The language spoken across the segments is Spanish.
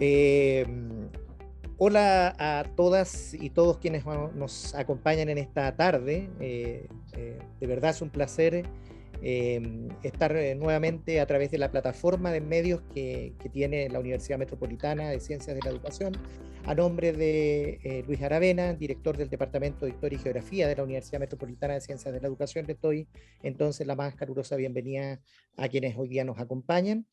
Eh, Hola a todas y todos quienes nos acompañan en esta tarde. De verdad es un placer estar nuevamente a través de la plataforma de medios que tiene la Universidad Metropolitana de Ciencias de la Educación, a nombre de Luis Aravena, director del Departamento de Historia y Geografía de la Universidad Metropolitana de Ciencias de la Educación. Le doy entonces la más calurosa bienvenida a quienes hoy día nos acompañan.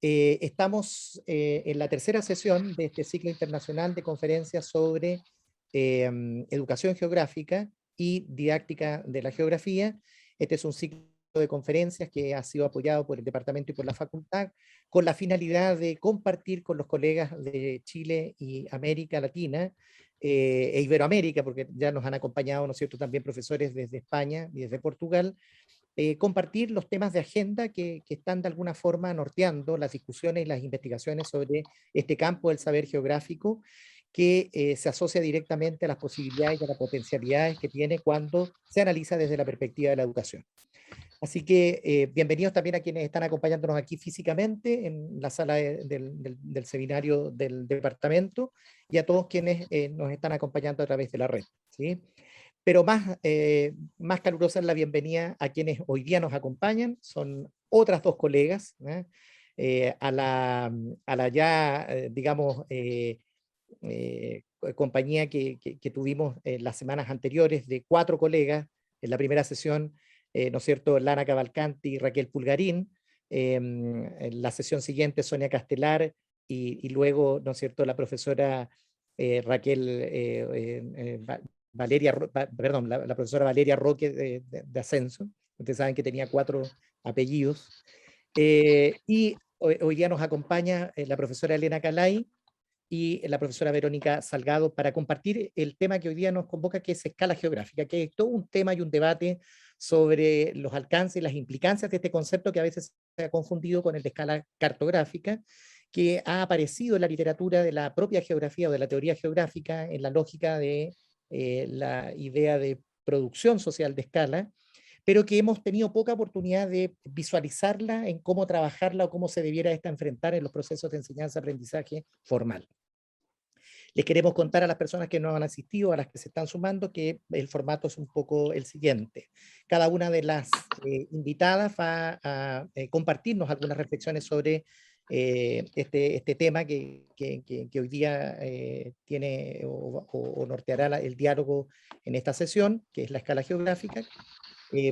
Estamos en la tercera sesión de este ciclo internacional de conferencias sobre educación geográfica y didáctica de la geografía. Este es un ciclo de conferencias que ha sido apoyado por el departamento y por la facultad, con la finalidad de compartir con los colegas de Chile y América Latina e Iberoamérica, porque ya nos han acompañado, ¿no es cierto?, también profesores desde España y desde Portugal, compartir los temas de agenda que están de alguna forma norteando las discusiones y las investigaciones sobre este campo del saber geográfico, que se asocia directamente a las posibilidades y a las potencialidades que tiene cuando se analiza desde la perspectiva de la educación. Así que bienvenidos también a quienes están acompañándonos aquí físicamente en la sala del seminario del departamento, y a todos quienes nos están acompañando a través de la red, ¿sí? Pero más calurosa es la bienvenida a quienes hoy día nos acompañan. Son otras dos colegas, ¿eh? A la ya, digamos, compañía que tuvimos en las semanas anteriores, de 4 colegas. En la primera sesión, ¿no es cierto?, Lana Cavalcanti y Raquel Pulgarín. En la sesión siguiente, Sonia Castelar, y luego, ¿no es cierto?, la profesora Raquel Valeria, perdón, la profesora Valeria Roque de Ascenso. Ustedes saben que tenía 4 apellidos. Y hoy día nos acompaña la profesora Elena Calay y la profesora Verónica Salgado para compartir el tema que hoy día nos convoca, que es escala geográfica, que es todo un tema y un debate sobre los alcances y las implicancias de este concepto, que a veces se ha confundido con el de escala cartográfica, que ha aparecido en la literatura de la propia geografía o de la teoría geográfica en la lógica de la idea de producción social de escala, pero que hemos tenido poca oportunidad de visualizarla en cómo trabajarla o cómo se debiera esta enfrentar en los procesos de enseñanza-aprendizaje formal. Les queremos contar a las personas que no han asistido, a las que se están sumando, que el formato es un poco el siguiente. Cada una de las invitadas va a compartirnos algunas reflexiones sobre este tema que hoy día tiene o norteará el diálogo en esta sesión, que es la escala geográfica.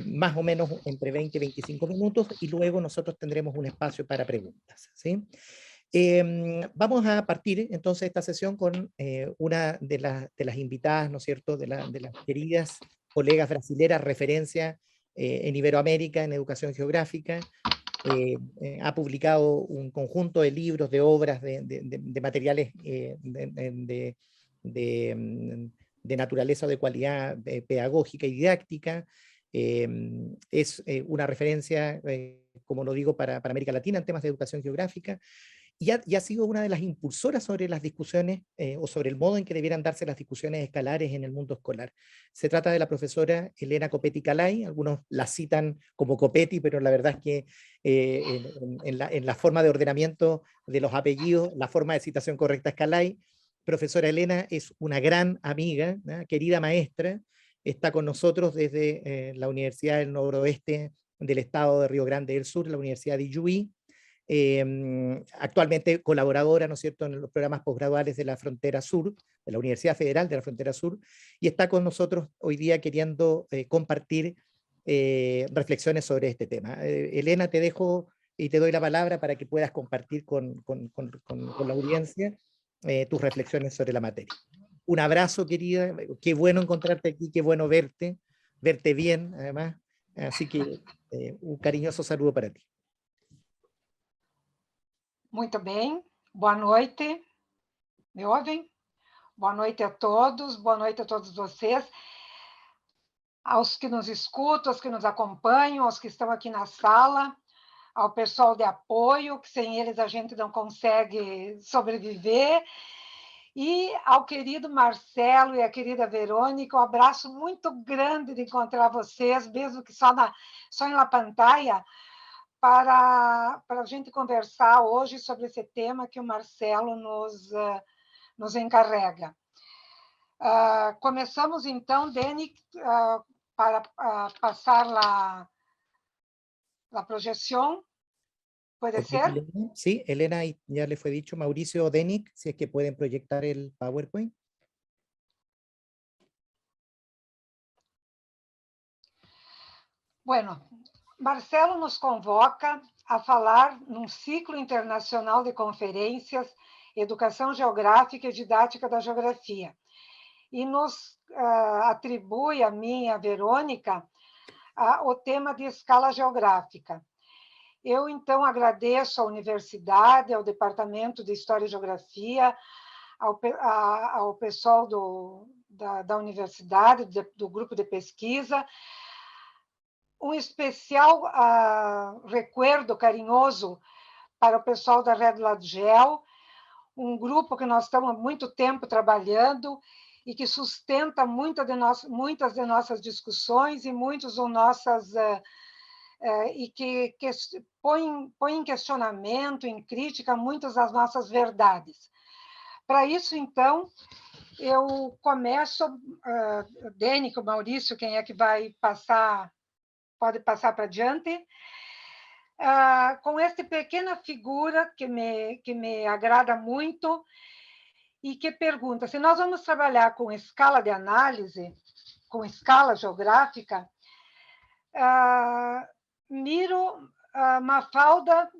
Más o menos entre 20 y 25 minutos, y luego nosotros tendremos un espacio para preguntas, ¿sí? Vamos a partir entonces esta sesión con una de las invitadas, ¿no es cierto?, de las queridas colegas brasileras, referencia en Iberoamérica en educación geográfica. Ha publicado un conjunto de libros, de obras, de materiales de naturaleza o de cualidad pedagógica y didáctica. Es una referencia, como lo digo, para América Latina en temas de educación geográfica, y ha sido una de las impulsoras sobre las discusiones o sobre el modo en que debieran darse las discusiones escalares en el mundo escolar. Se trata de la profesora Elena Copetti Calay. Algunos la citan como Copetti, pero la verdad es que en la forma de ordenamiento de los apellidos, la forma de citación correcta es Calay. Profesora Elena es una gran amiga, ¿no?, querida maestra. Está con nosotros desde la Universidad del Noroeste del Estado de Río Grande del Sur, la Universidad de Ijuí. Actualmente colaboradora, ¿no es cierto?, en los programas posgraduales de la Frontera Sur, de la Universidad Federal de la Frontera Sur, y está con nosotros hoy día queriendo compartir reflexiones sobre este tema. Elena, te dejo y te doy la palabra para que puedas compartir con la audiencia tus reflexiones sobre la materia. Un abrazo, querida, qué bueno encontrarte aquí, qué bueno verte bien, además, así que un cariñoso saludo para ti. Muito bem, boa noite, me ouvem? Boa noite a todos, boa noite a todos vocês, aos que nos escutam, aos que nos acompanham, aos que estão aqui na sala, ao pessoal de apoio, que sem eles a gente não consegue sobreviver, e ao querido Marcelo e à querida Verônica, um abraço muito grande de encontrar vocês, mesmo que só em la pantalla, para a gente conversar hoje sobre esse tema que o Marcelo nos encarrega. Começamos, então, Deni, para passar a projeção. ¿Puede Ok, ser? Elena. Sí, Elena, ya le fue dicho, Mauricio o Denic, si es que pueden proyectar el PowerPoint. Bueno, Marcelo nos convoca a falar num ciclo internacional de conferências Educação Geográfica e Didática da Geografia. E nos atribui a mim e a Verônica o tema de escala geográfica. Eu, então, agradeço à universidade, ao Departamento de História e Geografia, ao pessoal da universidade, do grupo de pesquisa, um especial recuerdo carinhoso para o pessoal da Red Ladgel, um grupo que nós estamos há muito tempo trabalhando e que sustenta muitas de nossas discussões e e que põe em questionamento, em crítica, muitas das nossas verdades. Para isso, então, eu começo, Deni, o Maurício, quem é que vai passar, pode passar para adiante, com esta pequena figura que me agrada muito e que pergunta, se nós vamos trabalhar com escala de análise, com escala geográfica, miro Mafalda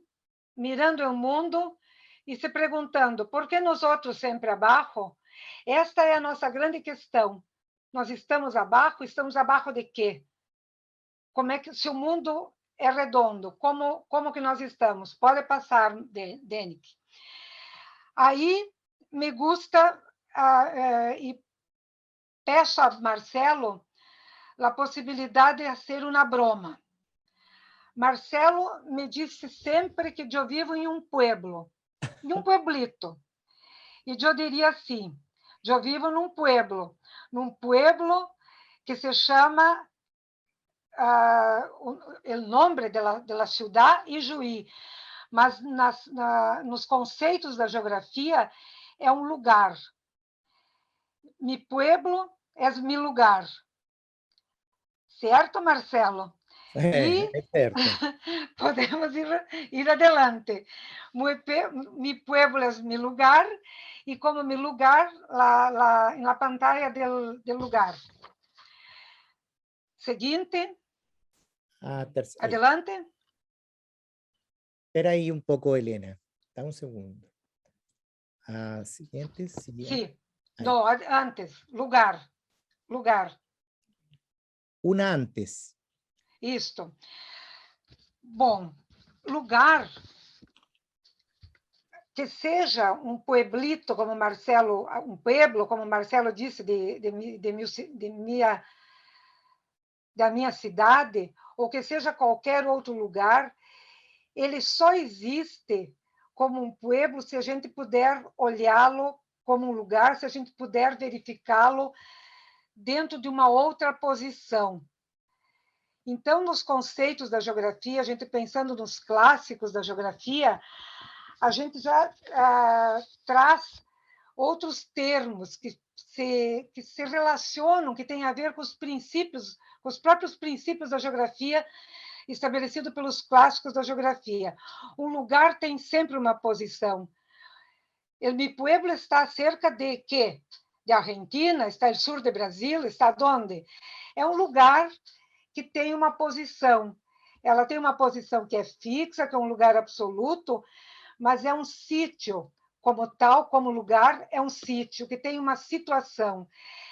mirando o mundo e se perguntando por que nós outros sempre abaixo? Esta é a nossa grande questão. Nós estamos abaixo de quê? Como é que, se o mundo é redondo, como que nós estamos? Pode passar, Denick. Aí me gusta e peço a Marcelo a possibilidade de ser uma broma. Marcelo me disse sempre que eu vivo em um pueblo, em um pueblito. E eu diria assim, eu vivo num pueblo que se chama o nome da cidade Ijuí, mas nos conceitos da geografia é um lugar. Mi pueblo é mi lugar. Certo, Marcelo? E Es cierto. podemos ir adelante. Mi pueblo é mi lugar, e como mi lugar, na pantalla del lugar. Seguinte. Ahí. Adelante. Espera ahí un poco, Elena. Da un segundo. Siguiente. Sí. Ahí. No, antes. Lugar. Una antes. Isto. Bom, lugar que seja um pueblito, como Marcelo, um pueblo, como Marcelo disse, da minha cidade, ou que seja qualquer outro lugar, ele só existe como um pueblo se a gente puder olhá-lo como um lugar, se a gente puder verificá-lo dentro de uma outra posição. Então, nos conceitos da geografia, a gente pensando nos clássicos da geografia, a gente já traz outros termos que se relacionam, que têm a ver com os princípios, com os próprios princípios da geografia estabelecido pelos clássicos da geografia. Um lugar tem sempre uma posição. Mi pueblo está cerca de quê? De Argentina? Está no sul do Brasil? Está onde? É um lugar que tem uma posição. Ela tem uma posição que é fixa, que é um lugar absoluto, mas é um sítio, como tal, como lugar, é um sítio que tem uma situação.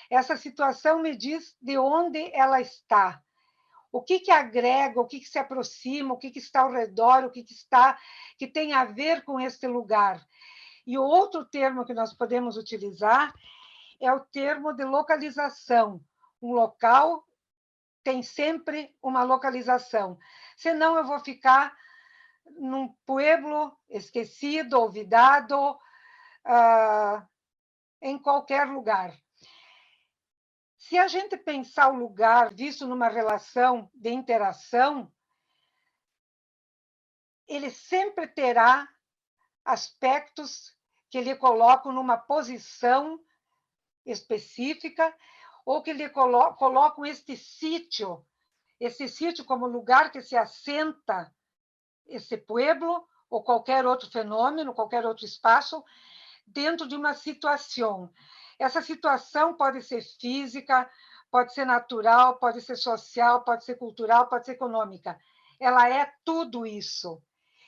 Essa situação me diz de onde ela está. O que agrega, o que se aproxima, o que está ao redor, o que tem a ver com este lugar. E o outro termo que nós podemos utilizar é o termo de localização. Um local tem sempre uma localização. Senão eu vou ficar num pueblo esquecido, olvidado, em qualquer lugar. Se a gente pensar o lugar visto numa relação de interação, ele sempre terá aspectos que lhe colocam numa posição específica, ou que lhe colocam esse sítio como lugar que se assenta esse pueblo, ou qualquer outro fenômeno, qualquer outro espaço, dentro de uma situação. Essa situação pode ser física, pode ser natural, pode ser social, pode ser cultural, pode ser econômica. Ela é tudo isso.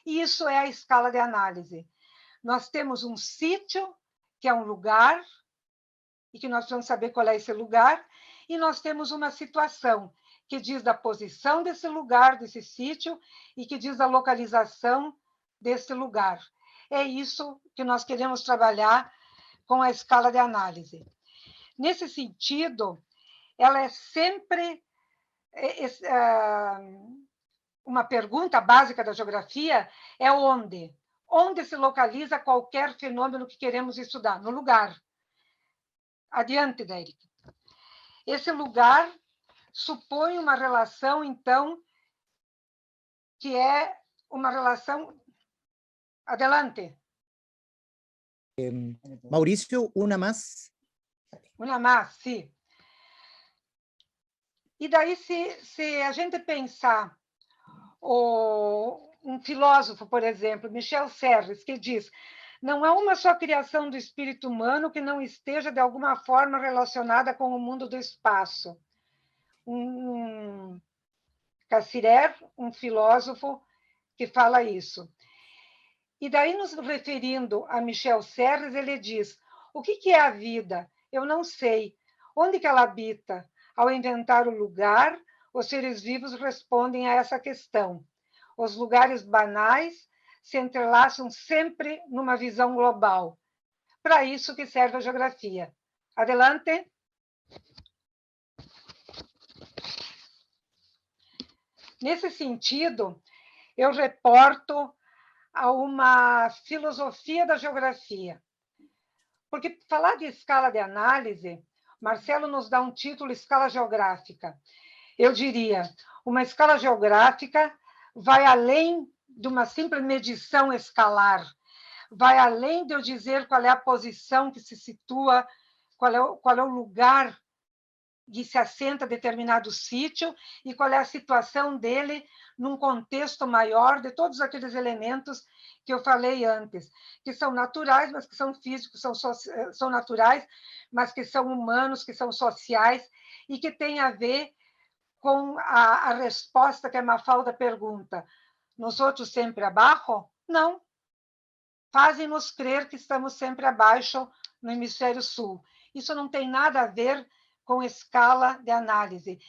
E isso é a escala de análise. Nós temos um sítio, que é um lugar, e que nós precisamos saber qual é esse lugar, e nós temos uma situação, que diz da posição desse lugar, desse sítio, e que diz da localização desse lugar. É isso que nós queremos trabalhar com a escala de análise. Nesse sentido, ela é sempre uma pergunta básica da geografia, é onde? Onde se localiza qualquer fenômeno que queremos estudar? No lugar. Adiante, Derek. Esse lugar supõe uma relação, então, que é uma relação... Adelante. Mauricio, una más. Uma más, sim. E daí, se a gente pensar um filósofo, por exemplo, Michel Serres, que diz: não há uma só criação do espírito humano que não esteja, de alguma forma, relacionada com o mundo do espaço. Cassirer, um filósofo, que fala isso. E daí, nos referindo a Michel Serres, ele diz: o que é a vida? Eu não sei. Onde que ela habita? Ao inventar o lugar, os seres vivos respondem a essa questão. Os lugares banais se entrelaçam sempre numa visão global. Para isso que serve a geografia. Adelante. Nesse sentido, eu reporto a uma filosofia da geografia. Porque falar de escala de análise, Marcelo nos dá um título, escala geográfica. Eu diria, uma escala geográfica vai além de uma simples medição escalar, vai além de eu dizer qual é a posição que se situa, qual é o lugar que se assenta determinado sítio e qual é a situação dele num contexto maior de todos aqueles elementos que eu falei antes, que são naturais, mas que são físicos, são naturais, mas que são humanos, que são sociais, e que têm a ver com a resposta que a Mafalda pergunta: nós outros sempre abaixo? Não. Fazem-nos crer que estamos sempre abaixo no hemisfério sul. Isso não tem nada a ver com escala de análise.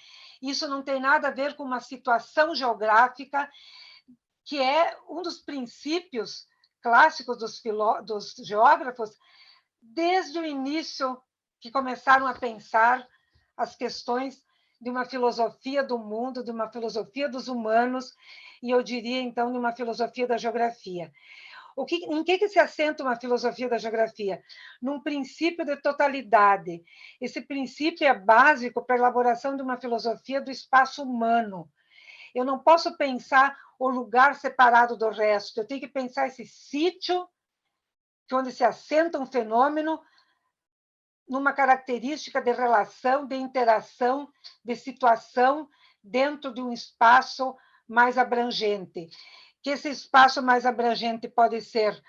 Isso não tem nada a ver com uma situação geográfica, que é um dos princípios clássicos dos geógrafos, desde o início que começaram a pensar as questões de uma filosofia do mundo, de uma filosofia dos humanos, e eu diria, então, de uma filosofia da geografia. Em que se assenta uma filosofia da geografia? Num princípio de totalidade. Esse princípio é básico para a elaboração de uma filosofia do espaço humano. Eu não posso pensar o lugar separado do resto, eu tenho que pensar esse sítio onde se assenta um fenômeno numa característica de relação, de interação, de situação dentro de um espaço mais abrangente. Que esse espaço mais abrangente pode ser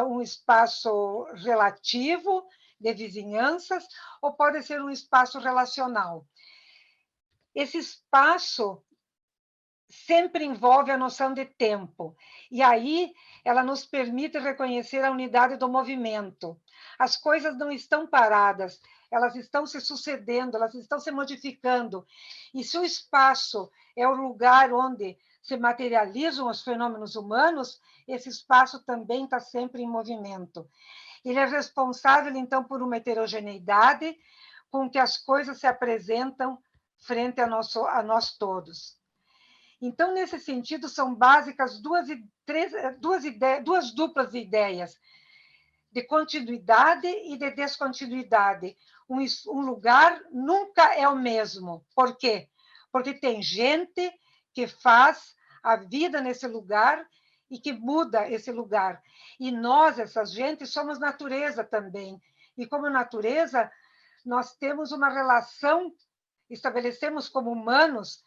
um espaço relativo, de vizinhanças, ou pode ser um espaço relacional. Esse espaço sempre envolve a noção de tempo, e aí ela nos permite reconhecer a unidade do movimento. As coisas não estão paradas, elas estão se sucedendo, elas estão se modificando, e se o espaço é o lugar onde se materializam os fenômenos humanos, esse espaço também está sempre em movimento. Ele é responsável, então, por uma heterogeneidade com que as coisas se apresentam frente a nós todos. Então, nesse sentido, são básicas duas duplas ideias, de continuidade e de descontinuidade. Um lugar nunca é o mesmo. Por quê? Porque tem gente que faz a vida nesse lugar e que muda esse lugar. E nós, essas gentes, somos natureza também. E como natureza, nós temos uma relação, estabelecemos como humanos,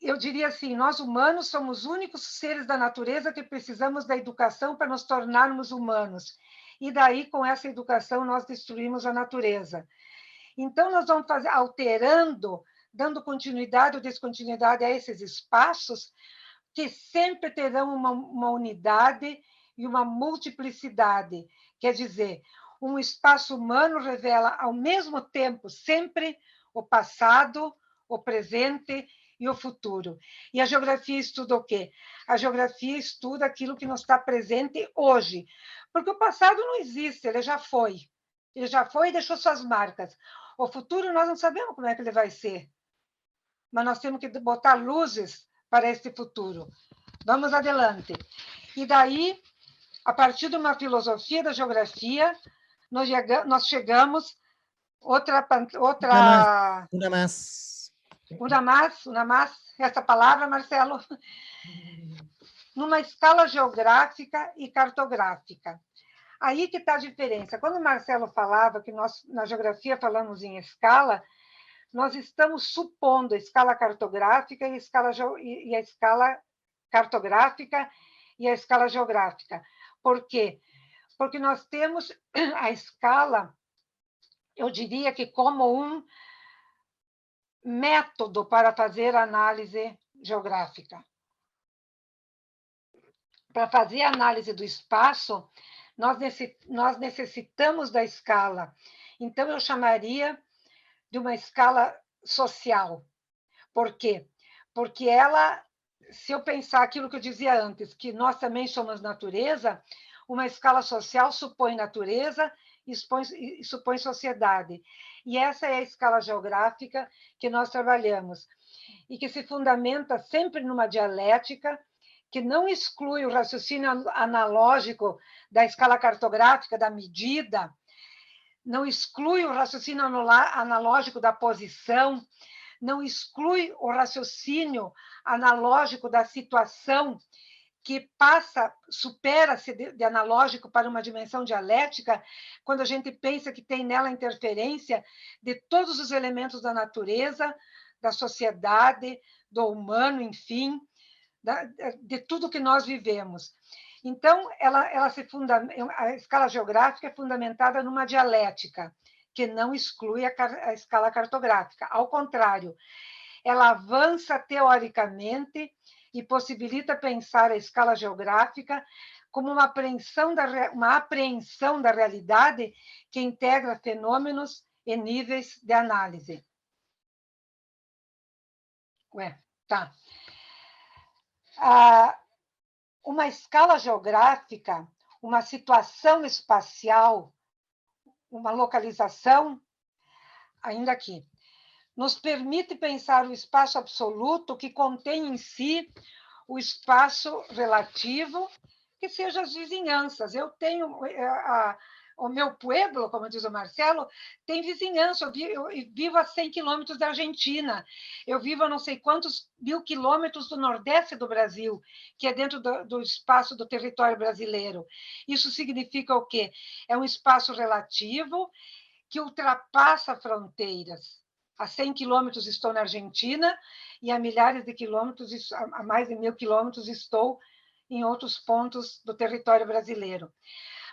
eu diria assim, nós humanos somos os únicos seres da natureza que precisamos da educação para nos tornarmos humanos. E daí, com essa educação, nós destruímos a natureza. Então, nós vamos fazer, alterando, dando continuidade ou descontinuidade a esses espaços, que sempre terão uma unidade e uma multiplicidade. Quer dizer, um espaço humano revela, ao mesmo tempo, sempre o passado, o presente e o futuro. E a geografia estuda o quê? A geografia estuda aquilo que não está presente hoje. Porque o passado não existe, ele já foi. Ele já foi e deixou suas marcas. O futuro, nós não sabemos como é que ele vai ser. Mas nós temos que botar luzes para este futuro. Vamos adiante. E daí, a partir de uma filosofia da geografia, nós chegamos outra uma mais essa palavra, Marcelo, numa escala geográfica e cartográfica. Aí que está a diferença. Quando o Marcelo falava que nós, na geografia, falamos em escala, nós estamos supondo a escala cartográfica e a escala cartográfica e a escala geográfica. Por quê? Porque nós temos a escala, eu diria que como um método para fazer análise geográfica. Para fazer a análise do espaço, nós necessitamos da escala. Então, eu chamaria de uma escala social. Por quê? Porque ela, se eu pensar aquilo que eu dizia antes, que nós também somos natureza, uma escala social supõe natureza e supõe sociedade. E essa é a escala geográfica que nós trabalhamos, e que se fundamenta sempre numa dialética que não exclui o raciocínio analógico da escala cartográfica, da medida, não exclui o raciocínio analógico da posição, não exclui o raciocínio analógico da situação, que supera-se de analógico para uma dimensão dialética, quando a gente pensa que tem nela interferência de todos os elementos da natureza, da sociedade, do humano, enfim, de tudo que nós vivemos. Então, a escala geográfica é fundamentada numa dialética, que não exclui a escala cartográfica. Ao contrário, ela avança teoricamente e possibilita pensar a escala geográfica como uma apreensão da realidade que integra fenômenos e níveis de análise. Tá. Uma escala geográfica, uma situação espacial, uma localização, ainda aqui, nos permite pensar o espaço absoluto que contém em si o espaço relativo, que seja as vizinhanças. Eu tenho o meu pueblo, como diz o Marcelo, tem vizinhança. Eu vivo a 100 quilômetros da Argentina. Eu vivo a não sei quantos mil quilômetros do Nordeste do Brasil, que é dentro do espaço do território brasileiro. Isso significa o quê? É um espaço relativo que ultrapassa fronteiras. A 100 quilômetros estou na Argentina e a milhares de quilômetros, a mais de 1.000 quilômetros, estou em outros pontos do território brasileiro.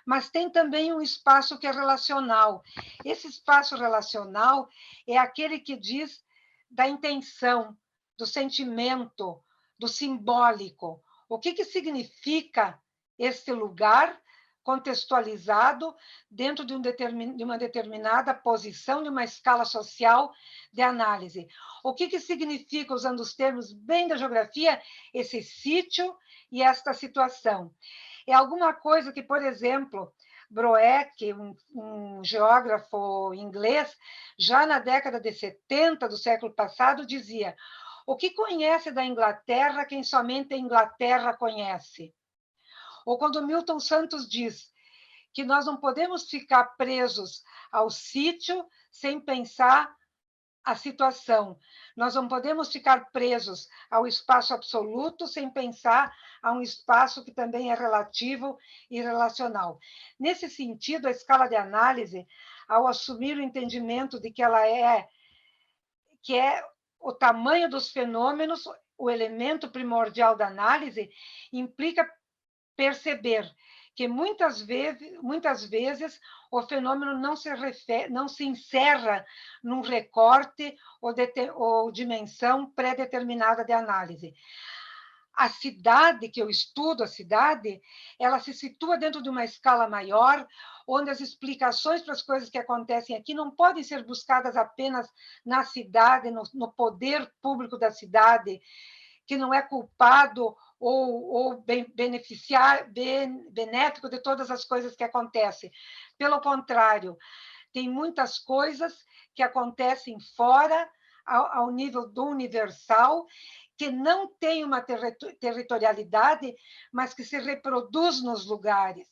Mas tem também um espaço que é relacional. Esse espaço relacional é aquele que diz da intenção, do sentimento, do simbólico. O que significa este lugar contextualizado dentro de uma determinada posição, de uma escala social de análise. O que significa, usando os termos bem da geografia, esse sítio e esta situação? É alguma coisa que, por exemplo, Broeck, um geógrafo inglês, já na década de 70 do século passado, dizia: o que conhece da Inglaterra quem somente a Inglaterra conhece? Ou quando Milton Santos diz que nós não podemos ficar presos ao sítio sem pensar a situação. Nós não podemos ficar presos ao espaço absoluto sem pensar a um espaço que também é relativo e relacional. Nesse sentido, a escala de análise, ao assumir o entendimento de que ela que é o tamanho dos fenômenos, o elemento primordial da análise, implica perceber que muitas vezes o fenômeno não se encerra num recorte ou dimensão pré-determinada de análise. A cidade que eu estudo, a cidade, ela se situa dentro de uma escala maior, onde as explicações para as coisas que acontecem aqui não podem ser buscadas apenas na cidade, no poder público da cidade, que não é culpado ou benéfico de todas as coisas que acontecem. Pelo contrário, tem muitas coisas que acontecem fora, ao nível do universal, que não tem uma territorialidade, mas que se reproduz nos lugares.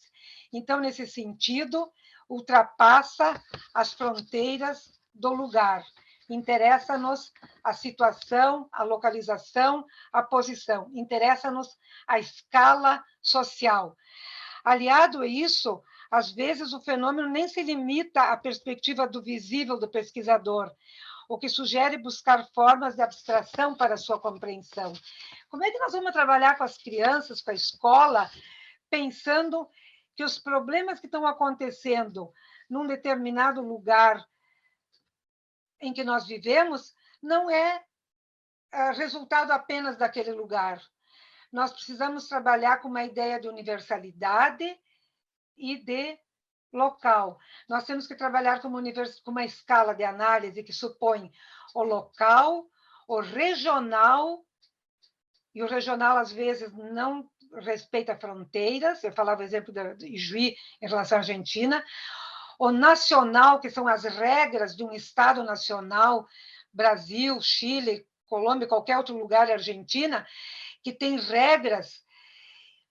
Então, nesse sentido, ultrapassa as fronteiras do lugar. Interessa-nos a situação, a localização, a posição. Interessa-nos a escala social. Aliado a isso, às vezes o fenômeno nem se limita à perspectiva do visível do pesquisador, o que sugere buscar formas de abstração para a sua compreensão. Como é que nós vamos trabalhar com as crianças, com a escola, pensando que os problemas que estão acontecendo num determinado lugar em que nós vivemos não é resultado apenas daquele lugar. Nós precisamos trabalhar com uma ideia de universalidade e de local. Nós temos que trabalhar com uma escala de análise que supõe o local, o regional, e o regional, às vezes, não respeita fronteiras. Eu falava o exemplo de Ijuí em relação à Argentina. O nacional, que são as regras de um Estado nacional, Brasil, Chile, Colômbia, qualquer outro lugar, Argentina, que tem regras,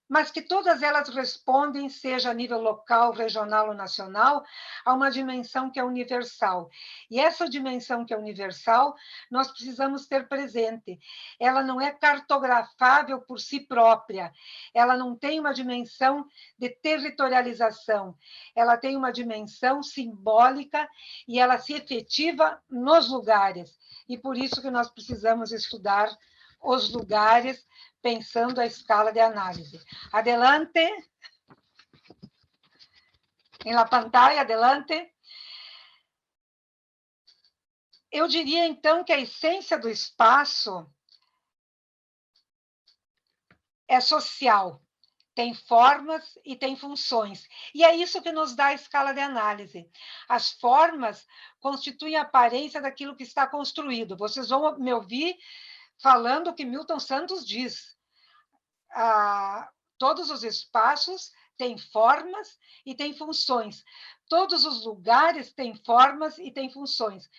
mas que todas elas respondem, seja a nível local, regional ou nacional, a uma dimensão que é universal. E essa dimensão que é universal, nós precisamos ter presente. Ela não é cartografável por si própria, ela não tem uma dimensão de territorialização, ela tem uma dimensão simbólica e ela se efetiva nos lugares. E por isso que nós precisamos estudar os lugares, pensando a escala de análise. Adelante. Em la pantalla, adelante. Eu diria, então, que a essência do espaço é social, tem formas e tem funções. E é isso que nos dá a escala de análise. As formas constituem a aparência daquilo que está construído. Vocês vão me ouvir falando o que Milton Santos diz. Todos os espaços têm formas e têm funções. Todos os lugares têm formas e têm funções.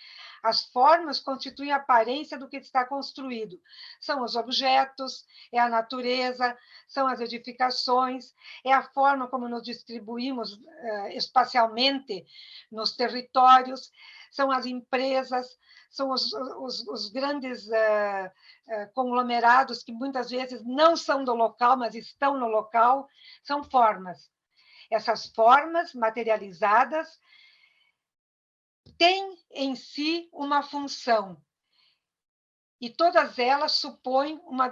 As formas constituem a aparência do que está construído. São os objetos, é a natureza, são as edificações, é a forma como nos distribuímos espacialmente nos territórios, são as empresas, são os grandes conglomerados que muitas vezes não são do local, mas estão no local, são formas. Essas formas materializadas têm em si uma função, e todas elas supõem uma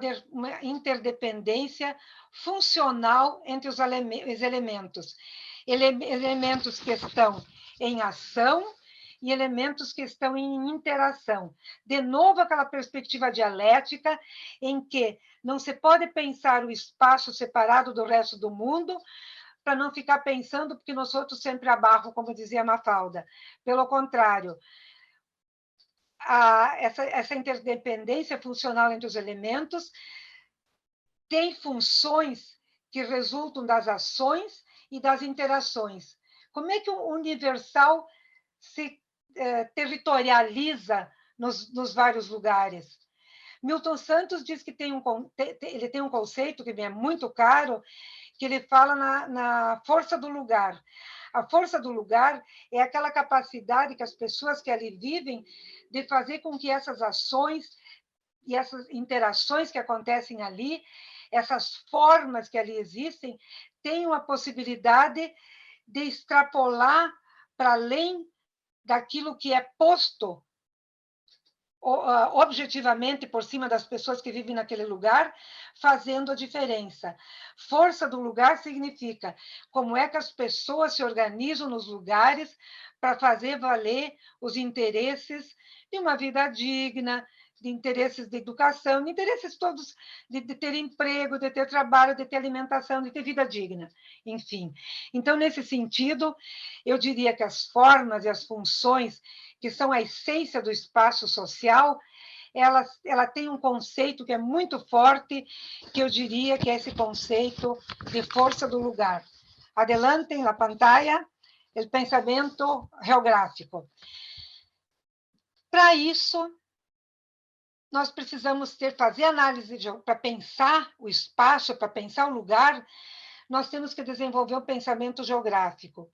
interdependência funcional entre os elementos. Elementos que estão em ação e elementos que estão em interação. De novo, aquela perspectiva dialética em que não se pode pensar o espaço separado do resto do mundo para não ficar pensando porque nós outros sempre abarro, como dizia Mafalda. Pelo contrário, essa interdependência funcional entre os elementos tem funções que resultam das ações e das interações. Como é que o universal se territorializa nos vários lugares? Milton Santos diz que ele tem um conceito que me é muito caro, que ele fala na força do lugar. A força do lugar é aquela capacidade que as pessoas que ali vivem de fazer com que essas ações e essas interações que acontecem ali, essas formas que ali existem, tenham a possibilidade de extrapolar para além daquilo que é posto objetivamente por cima das pessoas que vivem naquele lugar, fazendo a diferença. Força do lugar significa como é que as pessoas se organizam nos lugares para fazer valer os interesses de uma vida digna, de interesses de educação, de interesses todos de ter emprego, de ter trabalho, de ter alimentação, de ter vida digna, enfim. Então, nesse sentido, eu diria que as formas e as funções que são a essência do espaço social, ela tem um conceito que é muito forte, que eu diria que é esse conceito de força do lugar. Adelante, na pantalla, o pensamento geográfico. Para isso, nós precisamos fazer análise para pensar o espaço, para pensar o lugar, nós temos que desenvolver um pensamento geográfico.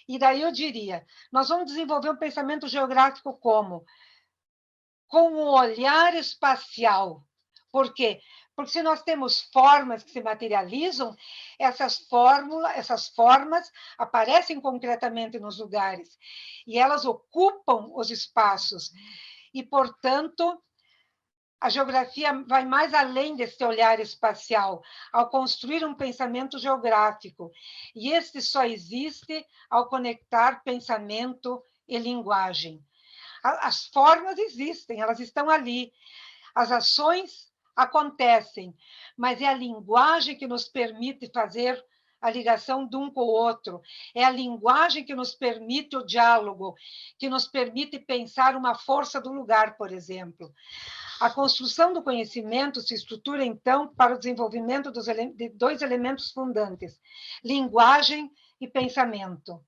E daí eu diria, nós vamos desenvolver um pensamento geográfico como? Com um olhar espacial. Por quê? Porque se nós temos formas que se materializam, essas formas aparecem concretamente nos lugares, e elas ocupam os espaços. E, portanto, a geografia vai mais além desse olhar espacial, ao construir um pensamento geográfico. E este só existe ao conectar pensamento e linguagem. As formas existem, elas estão ali. As ações acontecem, mas é a linguagem que nos permite fazer a ligação de um com o outro. É a linguagem que nos permite o diálogo, que nos permite pensar uma força do lugar, por exemplo. A construção do conhecimento se estrutura, então, para o desenvolvimento de dois elementos fundantes: linguagem e pensamento.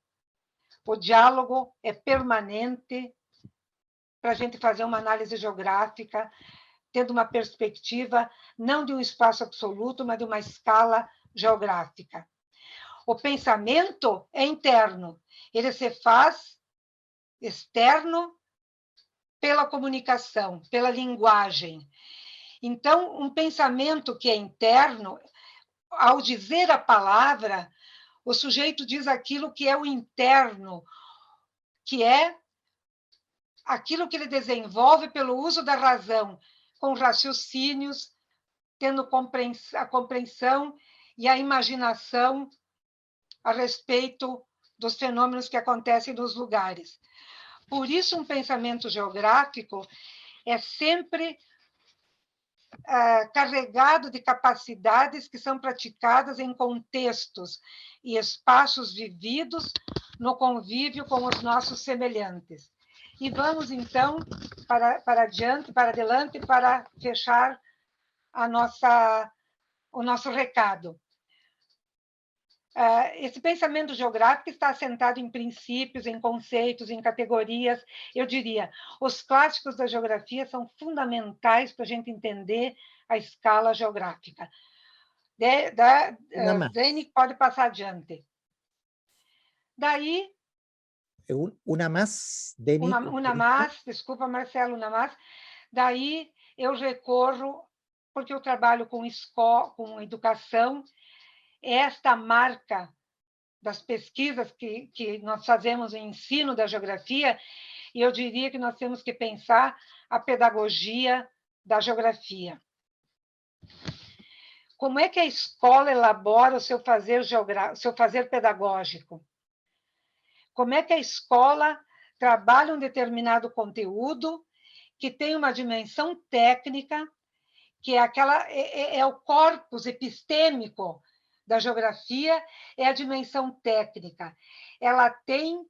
O diálogo é permanente para a gente fazer uma análise geográfica, tendo uma perspectiva não de um espaço absoluto, mas de uma escala geográfica. O pensamento é interno, ele se faz externo pela comunicação, pela linguagem. Então, um pensamento que é interno, ao dizer a palavra, o sujeito diz aquilo que é o interno, que é aquilo que ele desenvolve pelo uso da razão, com raciocínios, tendo a compreensão e a imaginação a respeito dos fenômenos que acontecem nos lugares. Por isso, um pensamento geográfico é sempre carregado de capacidades que são praticadas em contextos e espaços vividos no convívio com os nossos semelhantes. E vamos, então, para adelante, para fechar o nosso recado. Esse pensamento geográfico está assentado em princípios, em conceitos, em categorias. Eu diria, os clássicos da geografia são fundamentais para a gente entender a escala geográfica. Dani, pode passar adiante. Daí... Una más, Dani. Una más, desculpa, Marcelo, una más. Daí eu recorro, porque eu trabalho com educação, esta marca das pesquisas que nós fazemos em ensino da geografia, e eu diria que nós temos que pensar a pedagogia da geografia. Como é que a escola elabora o seu fazer pedagógico? Como é que a escola trabalha um determinado conteúdo que tem uma dimensão técnica, que é o corpus epistêmico da geografia, é a dimensão técnica. Ela tem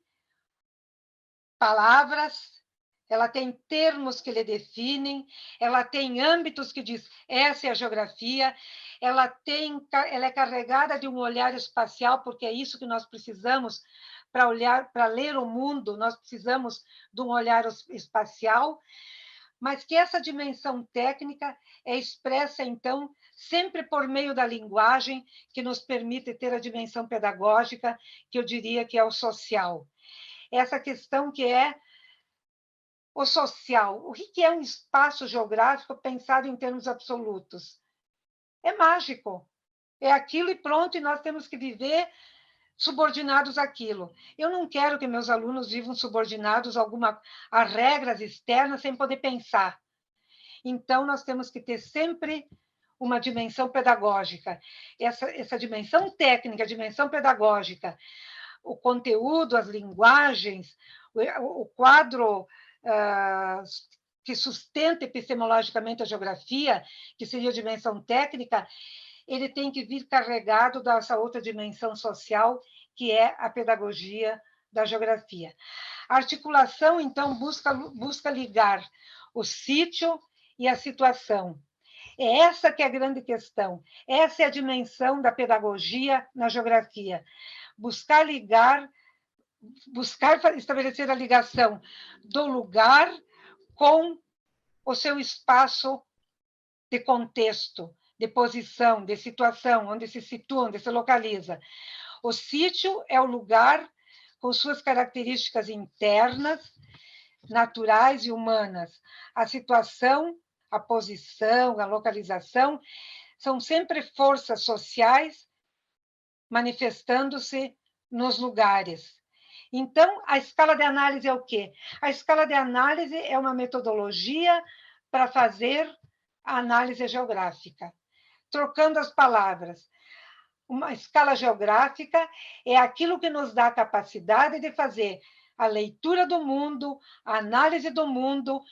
palavras, ela tem termos que lhe definem, ela tem âmbitos que diz essa é a geografia, ela é carregada de um olhar espacial, porque é isso que nós precisamos para ler o mundo, nós precisamos de um olhar espacial, mas que essa dimensão técnica é expressa, então, sempre por meio da linguagem, que nos permite ter a dimensão pedagógica, que eu diria que é o social. Essa questão que é o social. O que é um espaço geográfico pensado em termos absolutos? É mágico. É aquilo e pronto, e nós temos que viver subordinados àquilo. Eu não quero que meus alunos vivam subordinados a regras externas sem poder pensar. Então, nós temos que ter sempre uma dimensão pedagógica. Essa dimensão técnica, a dimensão pedagógica, o conteúdo, as linguagens, o quadro que sustenta epistemologicamente a geografia, que seria a dimensão técnica, ele tem que vir carregado dessa outra dimensão social, que é a pedagogia da geografia. A articulação, então, busca ligar o sítio e a situação. É essa que é a grande questão. Essa é a dimensão da pedagogia na geografia. Buscar estabelecer a ligação do lugar com o seu espaço de contexto, de posição, de situação, onde se situa, onde se localiza. O sítio é o lugar com suas características internas, naturais e humanas. A situação, a posição, a localização são sempre forças sociais manifestando-se nos lugares. Então, a escala de análise é o quê? A escala de análise é uma metodologia para fazer a análise geográfica. Trocando as palavras, uma escala geográfica é aquilo que nos dá a capacidade de fazer a leitura do mundo, a análise do mundo,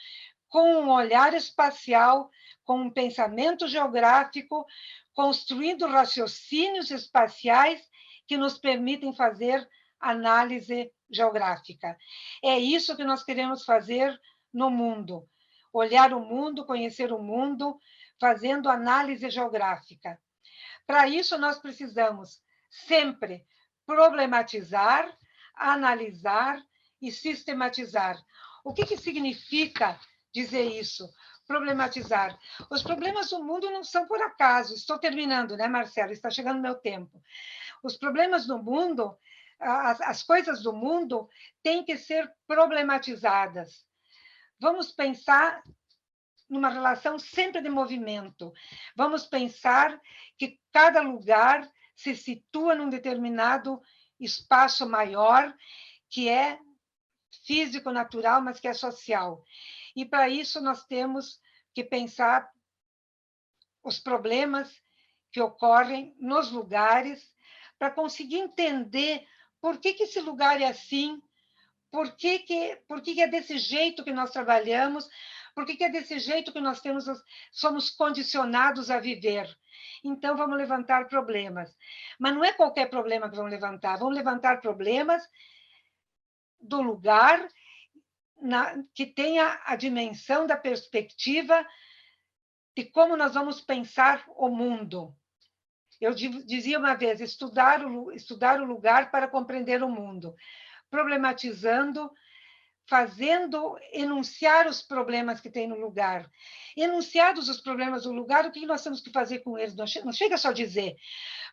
com um olhar espacial, com um pensamento geográfico, construindo raciocínios espaciais que nos permitem fazer análise geográfica. É isso que nós queremos fazer no mundo. Olhar o mundo, conhecer o mundo, fazendo análise geográfica. Para isso, nós precisamos sempre problematizar, analisar e sistematizar. O que significa dizer isso? Problematizar. Os problemas do mundo não são por acaso. Estou terminando, né, Marcelo? Está chegando o meu tempo. Os problemas do mundo, as coisas do mundo, têm que ser problematizadas. Vamos pensar numa relação sempre de movimento. Vamos pensar que cada lugar se situa num determinado espaço maior, que é físico, natural, mas que é social. E, para isso, nós temos que pensar os problemas que ocorrem nos lugares, para conseguir entender por que esse lugar é assim, por que é desse jeito que nós trabalhamos, por que é desse jeito que nós somos condicionados a viver. Então, vamos levantar problemas. Mas não é qualquer problema que vamos levantar problemas do lugar que tenha a dimensão da perspectiva de como nós vamos pensar o mundo. Eu dizia uma vez, estudar o lugar para compreender o mundo, problematizando, fazendo enunciar os problemas que tem no lugar. Enunciados os problemas do lugar, o que nós temos que fazer com eles? Não chega só dizer,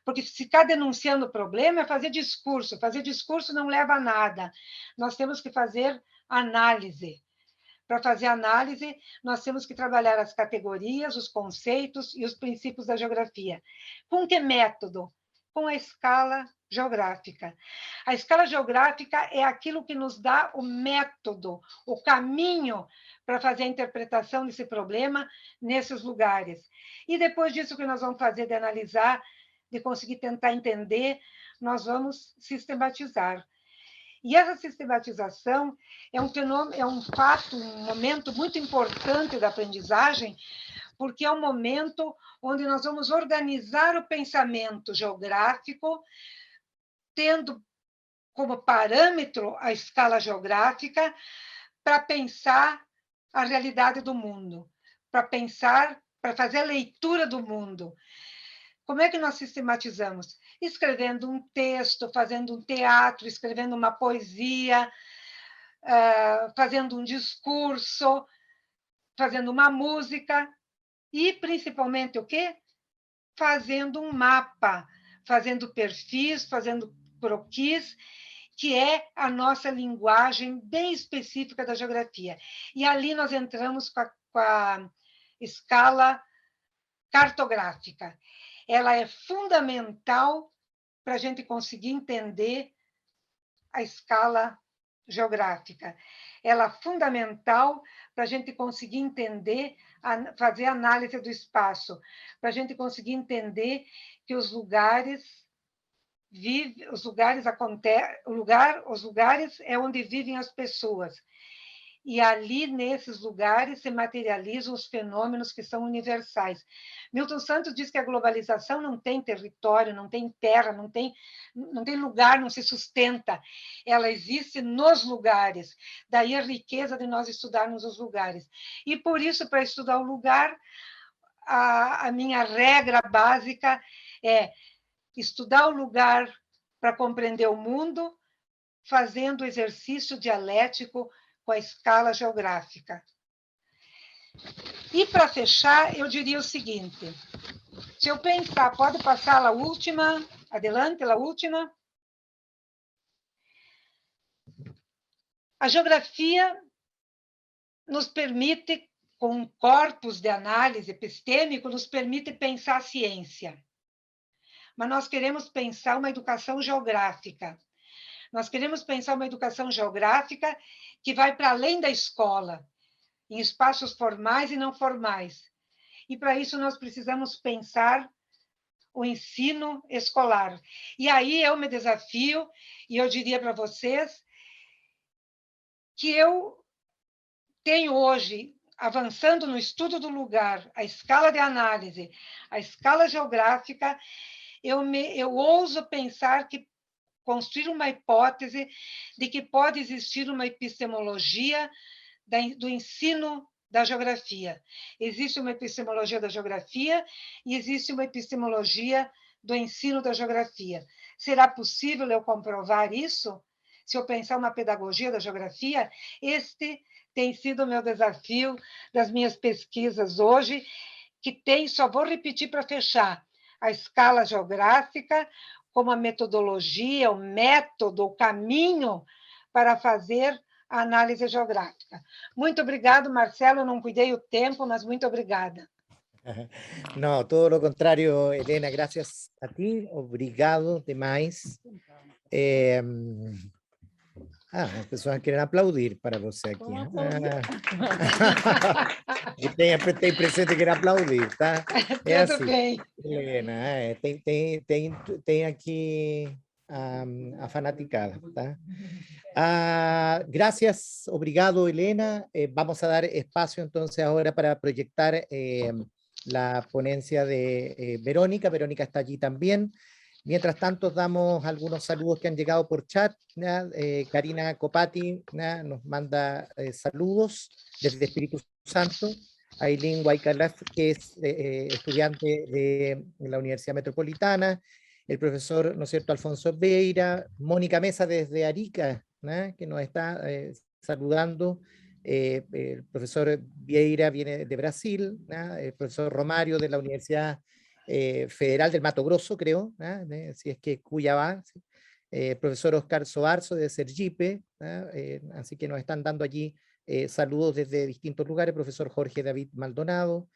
porque se ficar denunciando o problema é fazer discurso não leva a nada. Nós temos que fazer análise. Para fazer análise, nós temos que trabalhar as categorias, os conceitos e os princípios da geografia. Com que método? Com a escala geográfica. A escala geográfica é aquilo que nos dá o método, o caminho para fazer a interpretação desse problema nesses lugares. E depois disso que nós vamos fazer, de analisar, de conseguir tentar entender, nós vamos sistematizar. E essa sistematização é um fenômeno, é um fato, um momento muito importante da aprendizagem, porque é um momento onde nós vamos organizar o pensamento geográfico, tendo como parâmetro a escala geográfica, para pensar a realidade do mundo, para fazer a leitura do mundo. Como é que nós sistematizamos? Escrevendo um texto, fazendo um teatro, escrevendo uma poesia, fazendo um discurso, fazendo uma música e, principalmente, o quê? Fazendo um mapa, fazendo perfis, fazendo croquis, que é a nossa linguagem bem específica da geografia. E ali nós entramos com a escala cartográfica. Ela é fundamental para a gente conseguir entender a escala geográfica. Ela é fundamental para a gente conseguir entender, fazer análise do espaço, para a gente conseguir entender que os lugares os lugares é onde vivem as pessoas. E ali, nesses lugares, se materializam os fenômenos que são universais. Milton Santos diz que a globalização não tem território, não tem terra, não tem lugar, não se sustenta. Ela existe nos lugares. Daí a riqueza de nós estudarmos os lugares. E, por isso, para estudar o lugar, a minha regra básica é estudar o lugar para compreender o mundo, fazendo exercício dialético com a escala geográfica. E, para fechar, eu diria o seguinte, se eu pensar, pode passar a última, adelante, a última. A geografia nos permite, com um corpus de análise epistêmico, nos permite pensar a ciência. Mas nós queremos pensar uma educação geográfica. Nós queremos pensar uma educação geográfica que vai para além da escola, em espaços formais e não formais. E, para isso, nós precisamos pensar o ensino escolar. E aí é o meu desafio, e eu diria para vocês que eu tenho hoje, avançando no estudo do lugar, a escala de análise, a escala geográfica, eu ouso pensar que construir uma hipótese de que pode existir uma epistemologia do ensino da geografia. Existe uma epistemologia da geografia e existe uma epistemologia do ensino da geografia. Será possível eu comprovar isso? Se eu pensar uma pedagogia da geografia, este tem sido o meu desafio das minhas pesquisas hoje, que tem, só vou repetir para fechar, a escala geográfica como a metodologia, o método, o caminho para fazer a análise geográfica. Muito obrigado, Marcelo, não cuidei o tempo, mas muito obrigada. No, todo lo contrario, Elena, gracias a ti, obrigado demais. As pessoas querem aplaudir para você aqui. Tem presente que quer aplaudir, tá? É assim, bem. Helena, tem aqui a fanaticada, tá? Gracias, obrigado, Elena. Vamos a dar espacio entonces ahora para proyectar la ponencia de Verónica. Verónica está allí también. Mientras tanto, damos algunos saludos que han llegado por chat. Karina Copati nos manda saludos desde Espíritu Santo. Aileen Guaycalaf, que es estudiante de la Universidad Metropolitana. El profesor, ¿no es cierto?, Alfonso Beira. Mónica Mesa desde Arica, que nos está saludando. El profesor Vieira viene de Brasil. El profesor Romario de la Universidad Federal del Mato Grosso, creo, si es que Cuyabá, ¿sí? Profesor Oscar Soarzo de Sergipe, así que nos están dando allí saludos desde distintos lugares, profesor Jorge David Maldonado,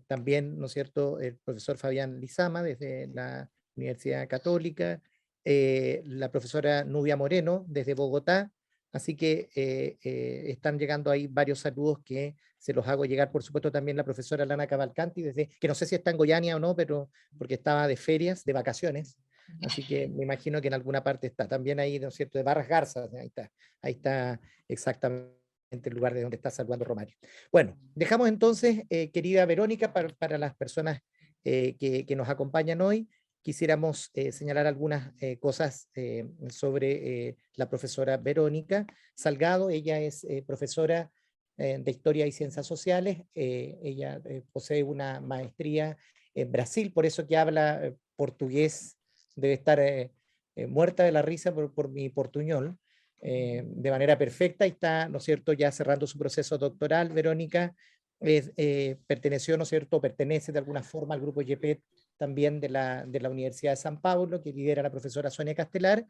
también, ¿no es cierto?, el profesor Fabián Lizama desde la Universidad Católica, la profesora Nubia Moreno desde Bogotá, así que están llegando ahí varios saludos que se los hago llegar, por supuesto, también la profesora Lana Cavalcanti, que no sé si está en Goiânia o no, pero porque estaba de ferias, de vacaciones, así que me imagino que en alguna parte está. También ahí, ¿no es cierto?, de Barras Garzas, ahí está exactamente el lugar de donde está saludando Romario. Bueno, dejamos entonces, querida Verónica, para las personas que nos acompañan hoy, quisiéramos señalar algunas cosas sobre la profesora Verónica Salgado. Ella es profesora de Historia y Ciencias Sociales. Ella posee una maestría en Brasil, por eso que habla portugués, debe estar muerta de la risa por mi portuñol. de manera perfecta y está, ¿no es cierto?, ya cerrando su proceso doctoral. Verónica perteneció, ¿no es cierto?, pertenece de alguna forma al grupo YPET también de la Universidad de San Pablo, que lidera la profesora Sonia Castelar,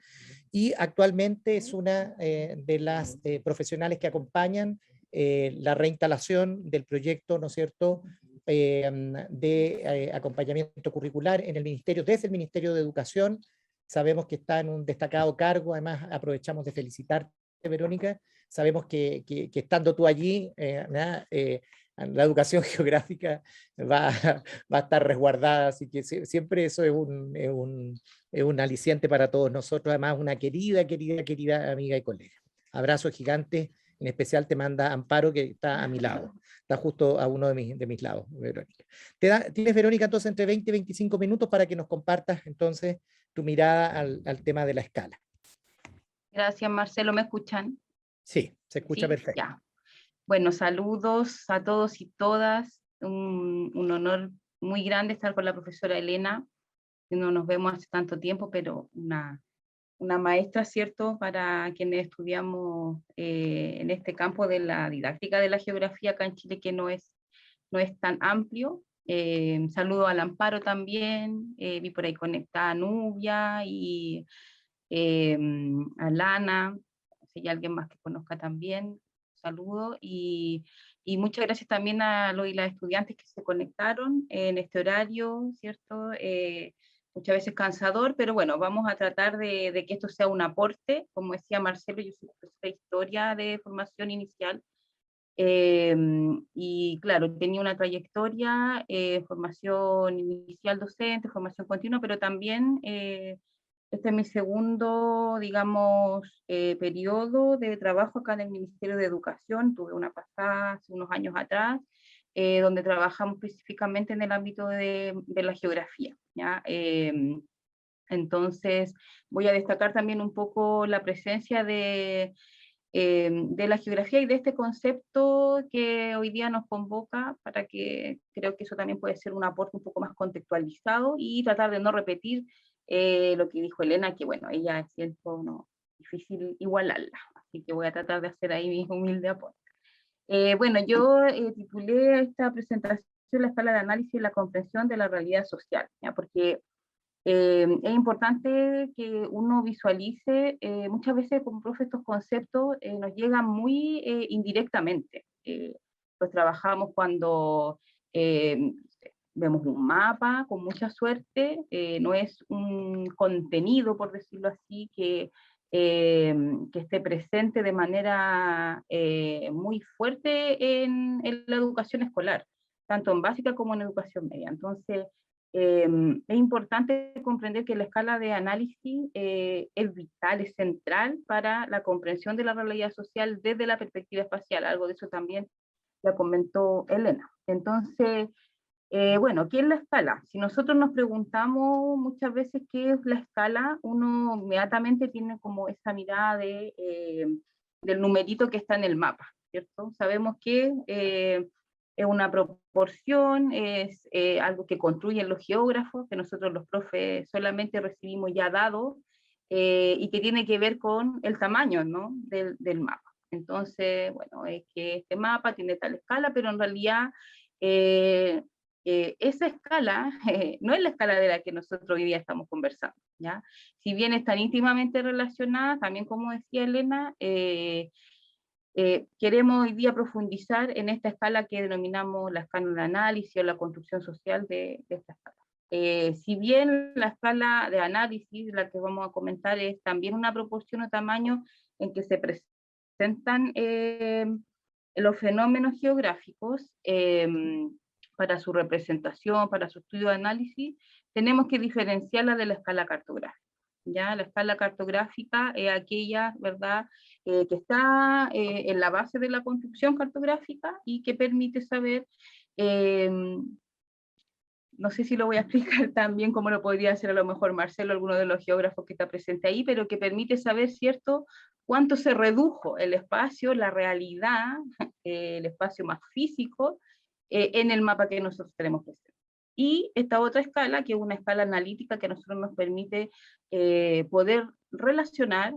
y actualmente es una de las profesionales que acompañan la reinstalación del proyecto, ¿no es cierto?, de acompañamiento curricular en el Ministerio, desde el Ministerio de Educación. Sabemos que está en un destacado cargo, además aprovechamos de felicitarte, Verónica. Sabemos que estando tú allí, la educación geográfica va, va a estar resguardada, así que siempre eso es un aliciente para todos nosotros, además una querida amiga y colega. Abrazo gigante, en especial te manda Amparo, que está a mi lado, está justo a uno de mis lados, Verónica. Tienes, Verónica, entonces entre 20 y 25 minutos para que nos compartas entonces tu mirada al tema de la escala. Gracias, Marcelo. ¿Me escuchan? Sí, se escucha ¿Sí? perfecto. Ya. Bueno, saludos a todos y todas. Un honor muy grande estar con la profesora Elena, que no nos vemos hace tanto tiempo, pero una maestra, ¿cierto?, para quienes estudiamos en este campo de la didáctica de la geografía acá en Chile, que no es tan amplio. Saludo al Amparo también, vi por ahí conectada a Nubia y a Lana, si hay alguien más que conozca también, saludo, y muchas gracias también a los y las estudiantes que se conectaron en este horario, ¿cierto? Muchas veces cansador, pero bueno, vamos a tratar de que esto sea un aporte. Como decía Marcelo, yo soy profesora de historia de formación inicial, y claro, tenía una trayectoria, formación inicial docente, formación continua, pero también este es mi segundo, digamos, periodo de trabajo acá en el Ministerio de Educación. Tuve una pasada hace unos años atrás, donde trabajamos específicamente en el ámbito de la geografía, ¿ya? Entonces, voy a destacar también un poco la presencia de la geografía y de este concepto que hoy día nos convoca, para que creo que eso también puede ser un aporte un poco más contextualizado y tratar de no repetir lo que dijo Elena, que bueno, ella siento no, difícil igualarla, así que voy a tratar de hacer ahí mi humilde aporte. Bueno, yo titulé esta presentación La escala de análisis y la comprensión de la realidad social, ¿ya? Porque es importante que uno visualice, muchas veces como profe estos conceptos nos llegan muy indirectamente. Los trabajamos cuando vemos un mapa, con mucha suerte, no es un contenido, por decirlo así, que esté presente de manera muy fuerte en la educación escolar, tanto en básica como en educación media. Entonces, es importante comprender que la escala de análisis es vital, es central para la comprensión de la realidad social desde la perspectiva espacial. Algo de eso también ya comentó Elena. Entonces, bueno, ¿qué es la escala? Si nosotros nos preguntamos muchas veces qué es la escala, uno inmediatamente tiene como esa mirada del numerito que está en el mapa, ¿cierto? Sabemos que es una proporción, es algo que construyen los geógrafos, que nosotros los profes solamente recibimos ya dados, y que tiene que ver con el tamaño, ¿no?, del mapa. Entonces, bueno, es que este mapa tiene tal escala, pero en realidad esa escala no es la escala de la que nosotros hoy día estamos conversando, ¿ya? Si bien están íntimamente relacionadas, también como decía Elena, queremos hoy día profundizar en esta escala que denominamos la escala de análisis o la construcción social de esta escala. Si bien la escala de análisis, la que vamos a comentar, es también una proporción o tamaño en que se presentan los fenómenos geográficos, para su representación, para su estudio de análisis, tenemos que diferenciarla de la escala cartográfica. ¿Ya? La escala cartográfica es aquella, ¿verdad?, que está en la base de la construcción cartográfica y que permite saber, no sé si lo voy a explicar tan bien como lo podría hacer a lo mejor Marcelo, alguno de los geógrafos que está presente ahí, pero que permite saber, ¿cierto?, cuánto se redujo el espacio, la realidad, el espacio más físico, en el mapa que nosotros tenemos presente. Y esta otra escala, que es una escala analítica que a nosotros nos permite poder relacionar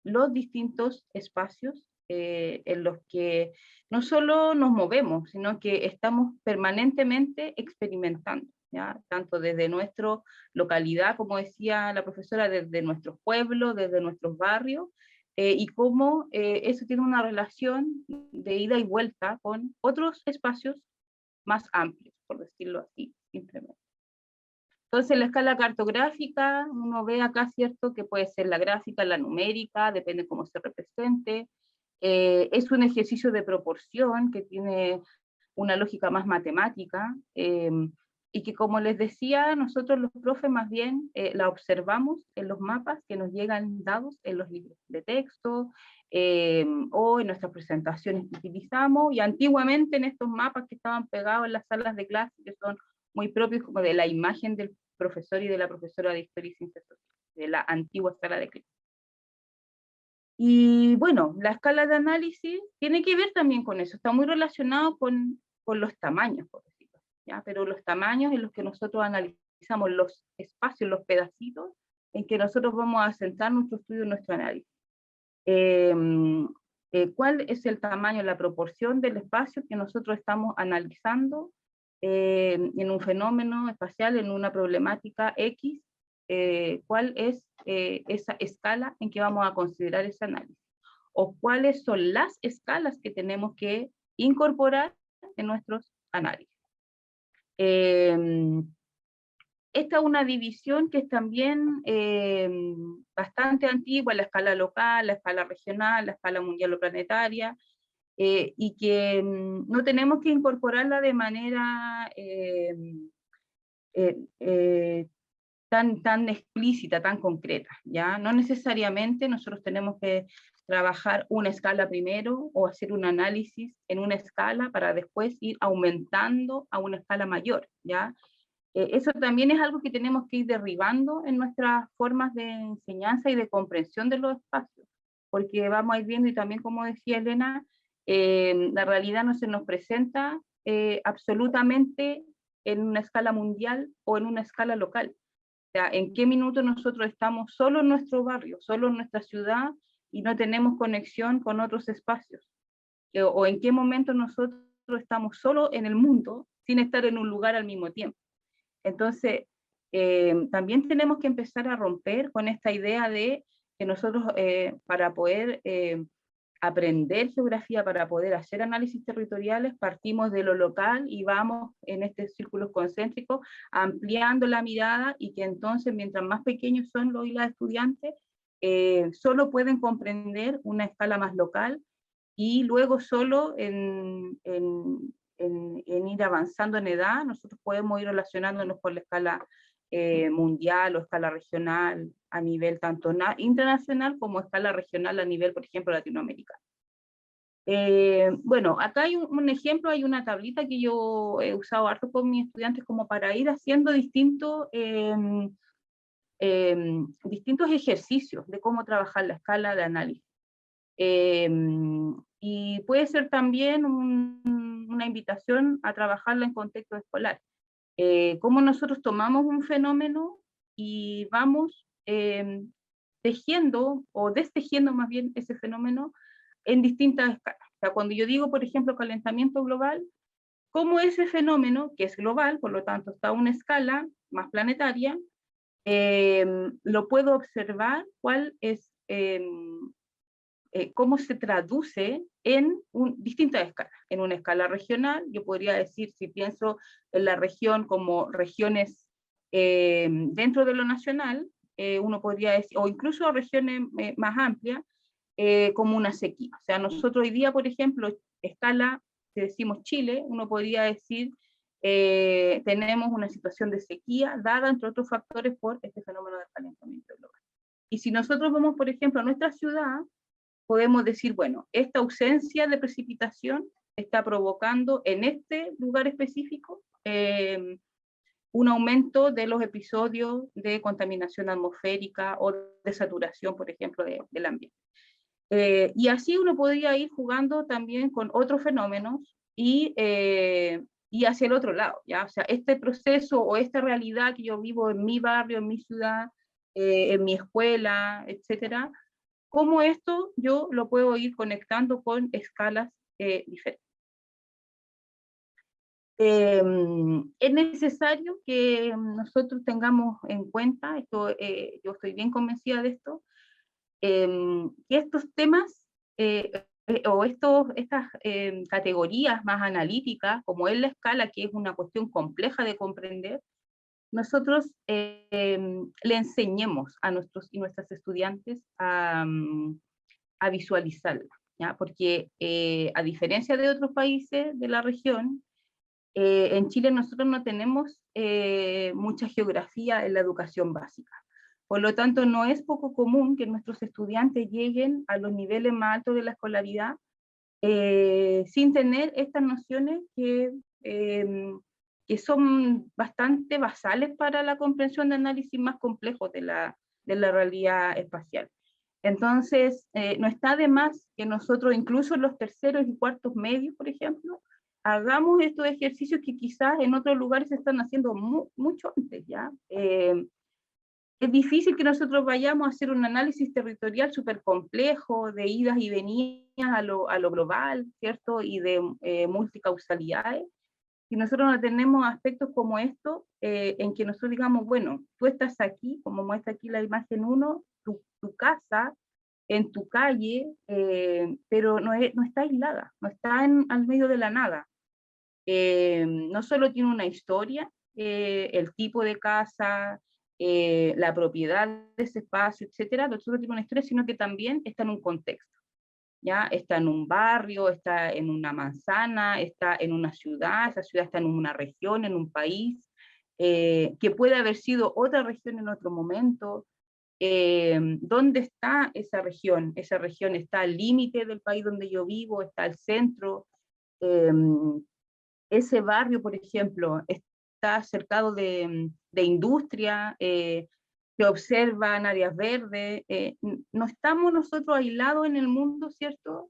los distintos espacios en los que no solo nos movemos, sino que estamos permanentemente experimentando, ¿ya? Tanto desde nuestra localidad, como decía la profesora, desde nuestros pueblos, desde nuestros barrios, y cómo eso tiene una relación de ida y vuelta con otros espacios más amplios, por decirlo así, simplemente. Entonces, la escala cartográfica, uno ve acá, ¿cierto?, que puede ser la gráfica, la numérica, depende cómo se represente. Es un ejercicio de proporción que tiene una lógica más matemática, y que, como les decía, nosotros los profes más bien la observamos en los mapas que nos llegan dados en los libros de texto, o en nuestras presentaciones que utilizamos, y antiguamente en estos mapas que estaban pegados en las salas de clase, que son muy propios como de la imagen del profesor y de la profesora de Historia y Ciencias Sociales, de la antigua sala de clase. Y bueno, la escala de análisis tiene que ver también con eso, está muy relacionado con los tamaños, por decirlo, ¿ya? Pero los tamaños en los que nosotros analizamos los espacios, los pedacitos, en que nosotros vamos a centrar nuestro estudio, nuestro análisis. ¿Cuál es el tamaño, la proporción del espacio que nosotros estamos analizando en un fenómeno espacial, en una problemática X? ¿Cuál es esa escala en que vamos a considerar ese análisis? ¿O cuáles son las escalas que tenemos que incorporar en nuestros análisis? Esta es una división que es también bastante antigua, la escala local, la escala regional, la escala mundial o planetaria, y que no tenemos que incorporarla de manera tan explícita, tan concreta, ¿ya? No necesariamente nosotros tenemos que trabajar una escala primero o hacer un análisis en una escala para después ir aumentando a una escala mayor, ¿ya? Eso también es algo que tenemos que ir derribando en nuestras formas de enseñanza y de comprensión de los espacios, porque vamos a ir viendo, y también como decía Elena, la realidad no se nos presenta absolutamente en una escala mundial o en una escala local. O sea, en qué minuto nosotros estamos solo en nuestro barrio, solo en nuestra ciudad, y no tenemos conexión con otros espacios, o en qué momento nosotros estamos solo en el mundo sin estar en un lugar al mismo tiempo. Entonces, también tenemos que empezar a romper con esta idea de que nosotros para poder aprender geografía, para poder hacer análisis territoriales, partimos de lo local y vamos en este círculo concéntrico ampliando la mirada, y que entonces mientras más pequeños son los y las estudiantes, solo pueden comprender una escala más local, y luego solo en ir avanzando en edad, nosotros podemos ir relacionándonos con la escala mundial o escala regional a nivel tanto internacional como escala regional a nivel, por ejemplo, latinoamericano. Bueno, acá hay un ejemplo, hay una tablita que yo he usado harto con mis estudiantes como para ir haciendo distintos ejercicios de cómo trabajar la escala de análisis. Y puede ser también una invitación a trabajarla en contexto escolar. Cómo nosotros tomamos un fenómeno y vamos tejiendo o destejiendo más bien ese fenómeno en distintas escalas. O sea, cuando yo digo, por ejemplo, calentamiento global, cómo ese fenómeno, que es global, por lo tanto está a una escala más planetaria, lo puedo observar cuál es cómo se traduce en distintas escalas. En una escala regional, yo podría decir, si pienso en la región como regiones dentro de lo nacional, uno podría decir, o incluso regiones más amplias, como una sequía. O sea, nosotros hoy día, por ejemplo, escala, si decimos Chile, uno podría decir, tenemos una situación de sequía dada, entre otros factores, por este fenómeno del calentamiento global. Y si nosotros vamos, por ejemplo, a nuestra ciudad, podemos decir, bueno, esta ausencia de precipitación está provocando en este lugar específico un aumento de los episodios de contaminación atmosférica o de saturación, por ejemplo, del ambiente. Y así uno podría ir jugando también con otros fenómenos y hacia el otro lado, ¿ya? O sea, este proceso o esta realidad que yo vivo en mi barrio, en mi ciudad, en mi escuela, etcétera, cómo esto yo lo puedo ir conectando con escalas diferentes. Es necesario que nosotros tengamos en cuenta, esto, yo estoy bien convencida de esto, que estos temas estas categorías más analíticas, como es la escala, que es una cuestión compleja de comprender, nosotros le enseñemos a nuestros y nuestras estudiantes a visualizarla, ¿ya? Porque a diferencia de otros países de la región, en Chile nosotros no tenemos mucha geografía en la educación básica. Por lo tanto, no es poco común que nuestros estudiantes lleguen a los niveles más altos de la escolaridad sin tener estas nociones que son bastante basales para la comprensión de análisis más complejos de la realidad espacial. Entonces, no está de más que nosotros, incluso en los terceros y cuartos medios, por ejemplo, hagamos estos ejercicios que quizás en otros lugares se están haciendo mucho antes, ¿ya? Es difícil que nosotros vayamos a hacer un análisis territorial súper complejo, de idas y venidas a lo global, ¿cierto? Y de multicausalidades. Si nosotros no tenemos aspectos como estos, en que nosotros digamos, bueno, tú estás aquí, como muestra aquí la imagen 1, tu casa, en tu calle, pero no está aislada, no está al medio de la nada. No solo tiene una historia, el tipo de casa, la propiedad de ese espacio, etcétera, no solo tiene una historia, sino que también está en un contexto, ¿ya? Está en un barrio, está en una manzana, está en una ciudad, esa ciudad está en una región, en un país, que puede haber sido otra región en otro momento. ¿Dónde está esa región? Esa región está al límite del país donde yo vivo, está al centro. Ese barrio, por ejemplo, está cercado de industria, se observan áreas verdes, no estamos nosotros aislados en el mundo, ¿cierto?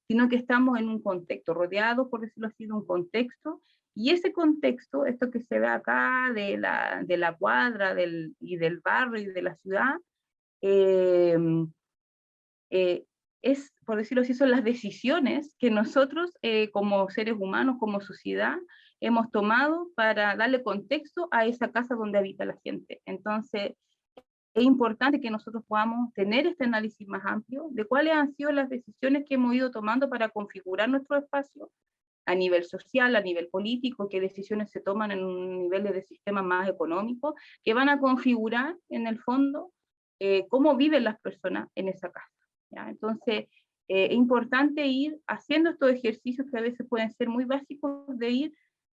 Sino que estamos en un contexto, rodeados, por decirlo así, de un contexto, y ese contexto, esto que se ve acá de la cuadra y del barrio y de la ciudad, eh, es, por decirlo así, son las decisiones que nosotros como seres humanos, como sociedad, hemos tomado para darle contexto a esa casa donde habita la gente. Entonces, es importante que nosotros podamos tener este análisis más amplio de cuáles han sido las decisiones que hemos ido tomando para configurar nuestro espacio a nivel social, a nivel político, qué decisiones se toman en un nivel de sistema más económico, que van a configurar en el fondo cómo viven las personas en esa casa, ¿ya? Entonces, es importante ir haciendo estos ejercicios que a veces pueden ser muy básicos, de ir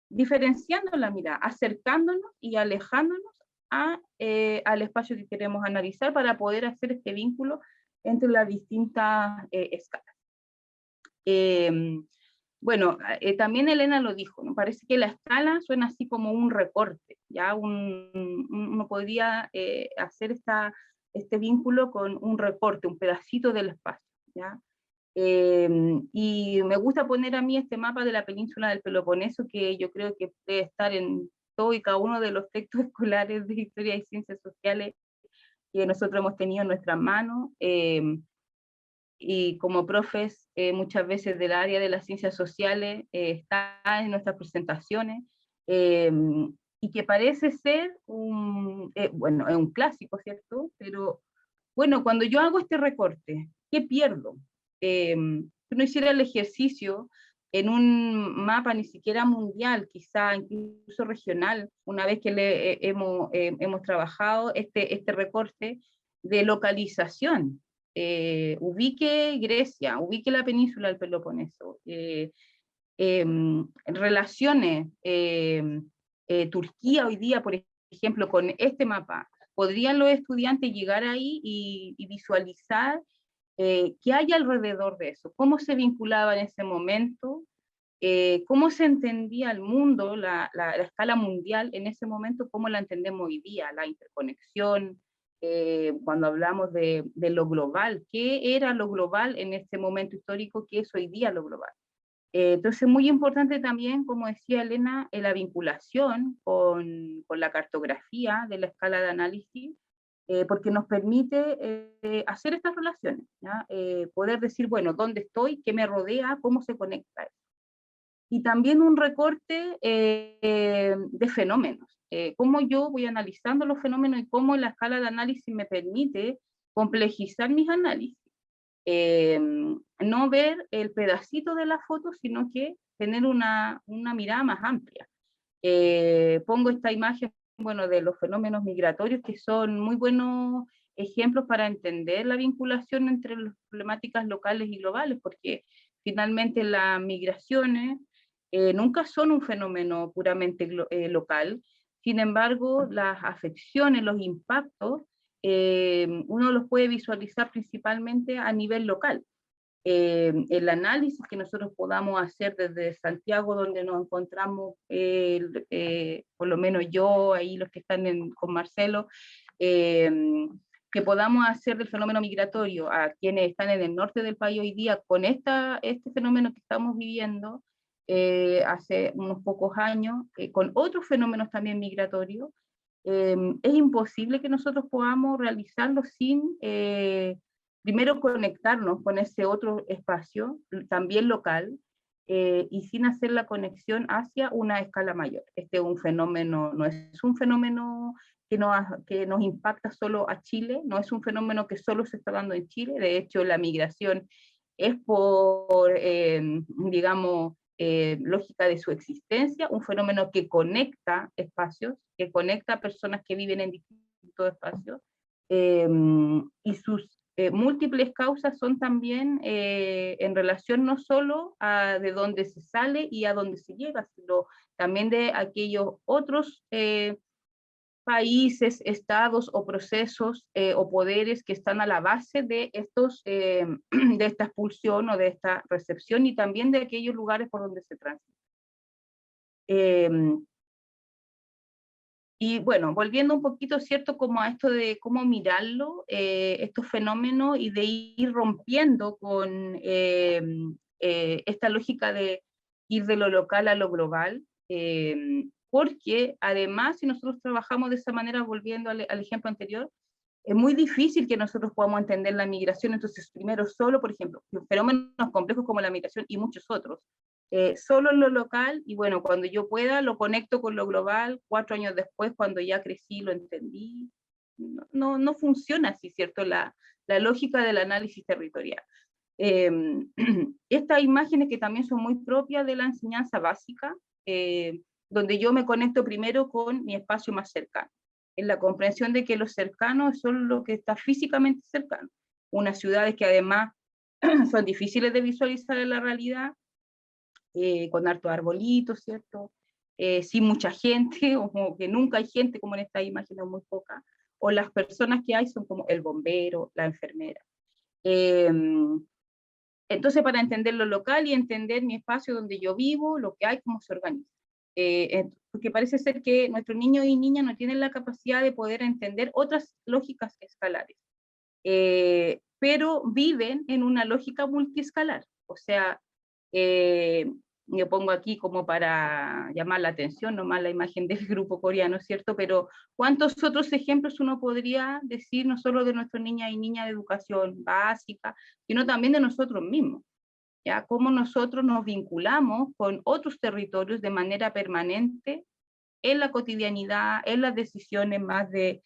diferenciando la mirada, acercándonos y alejándonos al espacio que queremos analizar para poder hacer este vínculo entre las distintas escalas. Bueno, también Elena lo dijo, ¿no? Parece que la escala suena así como un recorte, ¿ya? Uno podría hacer este vínculo con un recorte, un pedacito del espacio, ¿ya? Y me gusta poner a mí este mapa de la península del Peloponeso, que yo creo que debe estar en todo y cada uno de los textos escolares de historia y ciencias sociales que nosotros hemos tenido en nuestras manos, y como profes muchas veces del área de las ciencias sociales, está en nuestras presentaciones, y que parece ser bueno, es un clásico, ¿cierto? Pero bueno, cuando yo hago este recorte, ¿qué pierdo? Si uno hiciera el ejercicio en un mapa ni siquiera mundial, quizá incluso regional, una vez que hemos trabajado este recorte de localización, ubique Grecia, ubique la península del Peloponeso, relaciones Turquía hoy día, por ejemplo, con este mapa, ¿podrían los estudiantes llegar ahí y visualizar qué hay alrededor de eso? ¿Cómo se vinculaba en ese momento? ¿Cómo se entendía el mundo, la escala mundial en ese momento? ¿Cómo la entendemos hoy día? La interconexión, cuando hablamos de lo global, ¿qué era lo global en este momento histórico? ¿Qué es hoy día lo global? Entonces, muy importante también, como decía Elena, la vinculación con la cartografía de la escala de análisis, porque nos permite hacer estas relaciones, ¿ya? Poder decir, bueno, ¿dónde estoy? ¿Qué me rodea? ¿Cómo se conecta eso? Y también un recorte de fenómenos, cómo yo voy analizando los fenómenos y cómo la escala de análisis me permite complejizar mis análisis. No ver el pedacito de la foto, sino que tener una mirada más amplia. Pongo esta imagen, bueno, de los fenómenos migratorios, que son muy buenos ejemplos para entender la vinculación entre las problemáticas locales y globales, porque finalmente las migraciones nunca son un fenómeno puramente local. Sin embargo, las afecciones, los impactos, uno los puede visualizar principalmente a nivel local. El análisis que nosotros podamos hacer desde Santiago, donde nos encontramos, por lo menos yo, ahí los que están con Marcelo, que podamos hacer del fenómeno migratorio a quienes están en el norte del país hoy día con este fenómeno que estamos viviendo hace unos pocos años, con otros fenómenos también migratorios, es imposible que nosotros podamos realizarlo sin primero conectarnos con ese otro espacio, también local, y sin hacer la conexión hacia una escala mayor. Este es un fenómeno, no es un fenómeno que nos impacta solo a Chile, no es un fenómeno que solo se está dando en Chile. De hecho, la migración es por, digamos, lógica de su existencia, un fenómeno que conecta espacios, que conecta personas que viven en distintos espacios, y sus múltiples causas son también en relación no solo a de dónde se sale y a dónde se llega, sino también de aquellos otros países, estados o procesos o poderes que están a la base de, de esta expulsión o de esta recepción, y también de aquellos lugares por donde se transita. Y bueno, volviendo un poquito, ¿cierto?, como a esto de cómo mirarlo, estos fenómenos, y de ir rompiendo con esta lógica de ir de lo local a lo global, porque además, si nosotros trabajamos de esa manera, volviendo al ejemplo anterior, es muy difícil que nosotros podamos entender la migración. Entonces, primero solo, por ejemplo, fenómenos complejos como la migración y muchos otros, solo en lo local, y bueno, cuando yo pueda lo conecto con lo global, 4 años después, cuando ya crecí, lo entendí. No funciona así, ¿cierto? La lógica del análisis territorial. Estas imágenes que también son muy propias de la enseñanza básica, donde yo me conecto primero con mi espacio más cercano, en la comprensión de que lo cercano es solo lo que está físicamente cercano. Unas ciudades que además son difíciles de visualizar en la realidad, con hartos arbolitos, ¿cierto? Sin mucha gente, o como que nunca hay gente, como en esta imagen, muy poca, o las personas que hay son como el bombero, la enfermera. Entonces, para entender lo local y entender mi espacio donde yo vivo, lo que hay, cómo se organiza. Porque parece ser que nuestros niños y niñas no tienen la capacidad de poder entender otras lógicas escalares, pero viven en una lógica multiescalar. O sea, yo pongo aquí como para llamar la atención, nomás la imagen del grupo coreano, ¿cierto? Pero ¿cuántos otros ejemplos uno podría decir, no solo de nuestros niñas y niñas de educación básica, sino también de nosotros mismos? ¿Ya? Cómo nosotros nos vinculamos con otros territorios de manera permanente en la cotidianidad, en las decisiones más de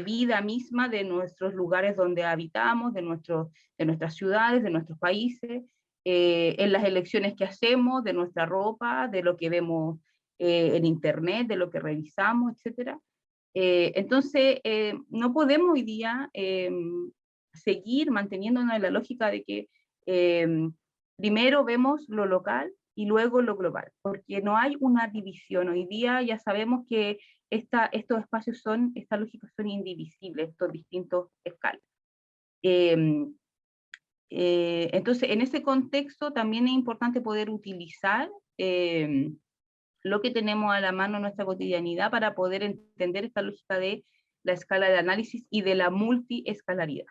vida misma de nuestros lugares donde habitamos, de nuestras ciudades, de nuestros países, en las elecciones que hacemos, de nuestra ropa, de lo que vemos en internet, de lo que revisamos, etc. Entonces, no podemos hoy día seguir manteniéndonos en la lógica de que primero vemos lo local y luego lo global, porque no hay una división. Hoy día ya sabemos que estos espacios estas lógicas son indivisibles, estos distintos escalas. Entonces, en ese contexto también es importante poder utilizar lo que tenemos a la mano en nuestra cotidianidad para poder entender esta lógica de la escala de análisis y de la multiescalaridad.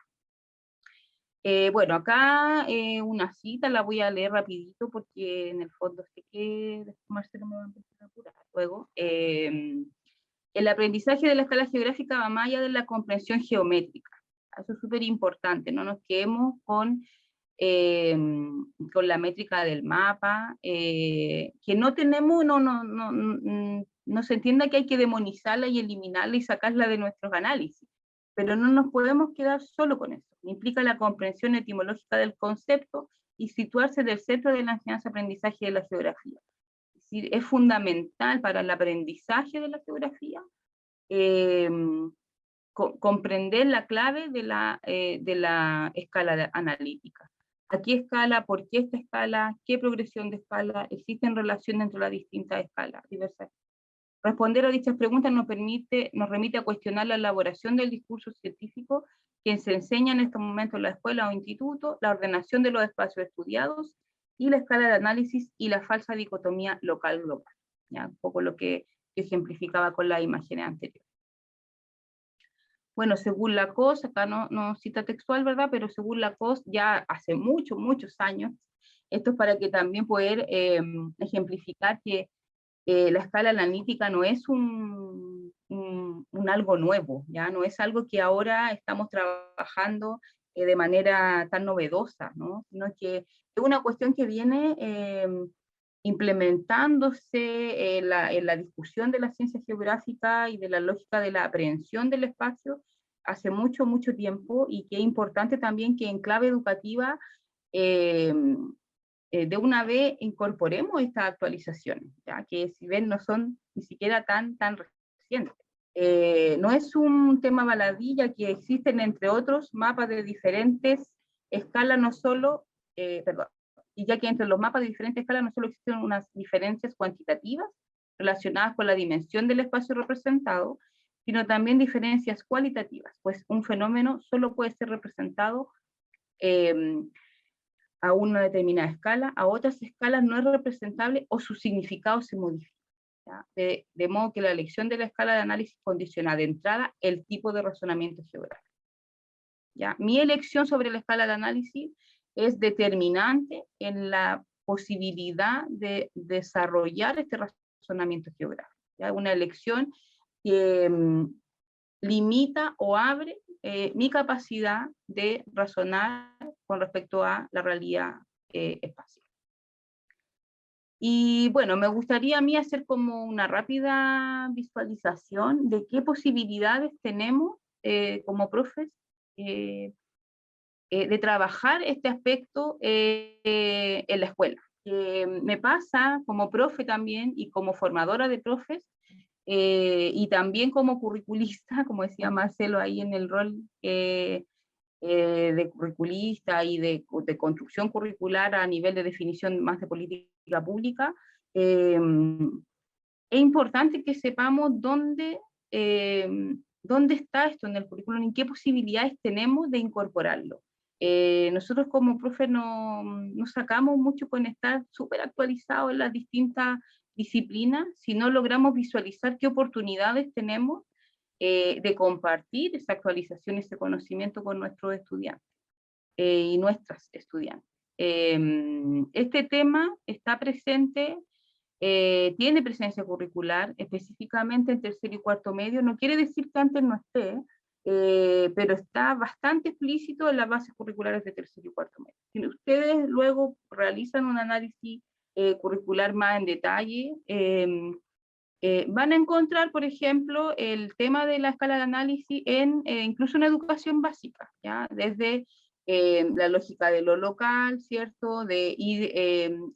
Bueno, acá una cita, la voy a leer rapidito porque en el fondo sé que Marcelo me va a empezar a apurar luego. El aprendizaje de la escala geográfica va más allá de la comprensión geométrica. Eso es súper importante, no nos quedemos con la métrica del mapa, que no tenemos, no se entienda que hay que demonizarla y eliminarla y sacarla de nuestros análisis, pero no nos podemos quedar solo con eso. Implica la comprensión etimológica del concepto y situarse del centro de la enseñanza-aprendizaje de la geografía. Es decir, es fundamental para el aprendizaje de la geografía comprender la clave de la escala analítica. ¿A qué escala? ¿Por qué esta escala? ¿Qué progresión de escala? ¿Existen relaciones entre las distintas escalas? Diversas. Responder a dichas preguntas nos remite a cuestionar la elaboración del discurso científico que se enseña en estos momentos en la escuela o instituto, la ordenación de los espacios estudiados y la escala de análisis y la falsa dicotomía local-global. ¿Ya? Un poco lo que ejemplificaba con las imágenes anteriores. Bueno, según Lacoste, acá no cita textual, ¿verdad? Pero según Lacoste, ya hace muchos años, esto es para que también poder ejemplificar que la escala analítica no es un algo nuevo, ¿ya? No es algo que ahora estamos trabajando de manera tan novedosa, ¿no? Sino que es una cuestión que viene implementándose en la discusión de la ciencia geográfica y de la lógica de la aprehensión del espacio hace mucho tiempo, y que es importante también que en clave educativa de una vez incorporemos estas actualizaciones, ¿ya? Que si ven no son ni siquiera tan recientes. No es un tema baladilla, que existen entre otros mapas de diferentes escalas, no solo, y ya que entre los mapas de diferentes escalas no solo existen unas diferencias cuantitativas relacionadas con la dimensión del espacio representado, sino también diferencias cualitativas, pues un fenómeno solo puede ser representado a una determinada escala, a otras escalas no es representable o su significado se modifica. De modo que la elección de la escala de análisis condiciona de entrada el tipo de razonamiento geográfico. ¿Ya? Mi elección sobre la escala de análisis es determinante en la posibilidad de desarrollar este razonamiento geográfico. ¿Ya? Una elección que limita o abre mi capacidad de razonar con respecto a la realidad espacial. Y bueno, me gustaría a mí hacer como una rápida visualización de qué posibilidades tenemos como profes de trabajar este aspecto en la escuela. Me pasa como profe también y como formadora de profes, y también como curriculista, como decía Marcelo ahí en el rol de curriculista y de construcción curricular a nivel de definición más de política pública, es importante que sepamos dónde está esto en el currículum y qué posibilidades tenemos de incorporarlo. Nosotros como profes nos sacamos mucho con estar súper actualizados en las distintas disciplinas si no logramos visualizar qué oportunidades tenemos de compartir esa actualización, ese conocimiento con nuestros estudiantes y nuestras estudiantes. Este tema está presente, tiene presencia curricular, específicamente en tercero y cuarto medio. No quiere decir que antes no esté, pero está bastante explícito en las bases curriculares de tercero y cuarto medio. Si ustedes luego realizan un análisis curricular más en detalle, van a encontrar, por ejemplo, el tema de la escala de análisis incluso en educación básica, ¿ya? Desde la lógica de lo local, ¿cierto? De ir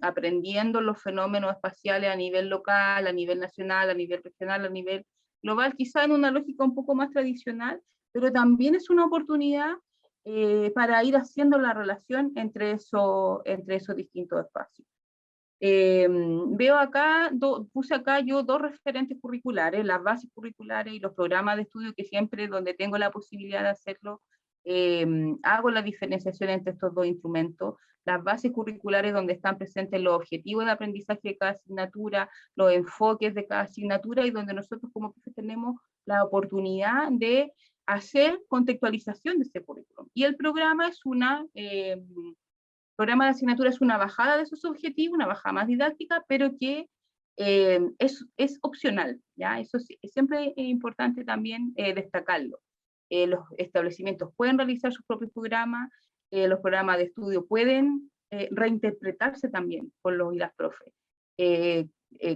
aprendiendo los fenómenos espaciales a nivel local, a nivel nacional, a nivel regional, a nivel global, quizá en una lógica un poco más tradicional, pero también es una oportunidad para ir haciendo la relación entre esos distintos espacios. Veo acá, puse acá yo dos referentes curriculares, las bases curriculares y los programas de estudio, que siempre donde tengo la posibilidad de hacerlo, hago la diferenciación entre estos dos instrumentos. Las bases curriculares donde están presentes los objetivos de aprendizaje de cada asignatura, los enfoques de cada asignatura, y donde nosotros como profesores tenemos la oportunidad de hacer contextualización de ese currículum. Y el programa es programa de asignatura es una bajada de esos objetivos, una bajada más didáctica, pero que es opcional, ¿ya? Eso siempre es importante también destacarlo. Los establecimientos pueden realizar sus propios programas, los programas de estudio pueden reinterpretarse también por los y las profes,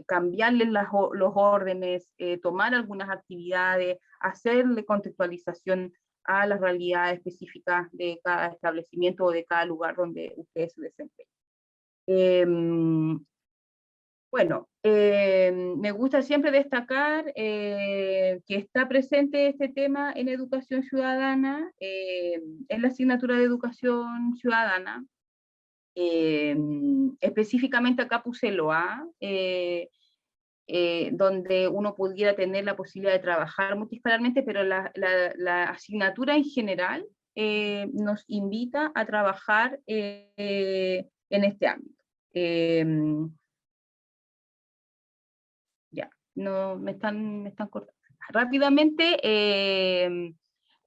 cambiarles los órdenes, tomar algunas actividades, hacerle contextualización a las realidades específicas de cada establecimiento o de cada lugar donde ustedes se desempeñan. Bueno, me gusta siempre destacar que está presente este tema en educación ciudadana, en la asignatura de educación ciudadana, específicamente acá puse el OA, donde uno pudiera tener la posibilidad de trabajar multiescalarmente, pero la asignatura en general nos invita a trabajar en este ámbito. Ya, no, me están cortando. Rápidamente,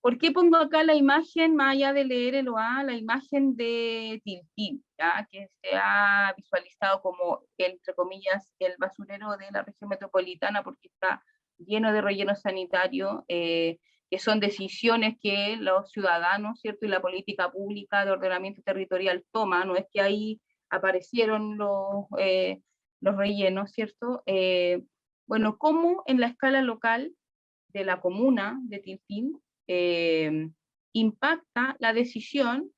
¿por qué pongo acá la imagen, más allá de leer el OA, la imagen de Tilpín, ¿ya? Que se ha visualizado como, entre comillas, el basurero de la región metropolitana, porque está lleno de relleno sanitario, que son decisiones que los ciudadanos, ¿cierto? Y la política pública de ordenamiento territorial toma, no es que ahí aparecieron los rellenos, ¿cierto? Bueno, cómo en la escala local de la comuna de Tilpín impacta la decisión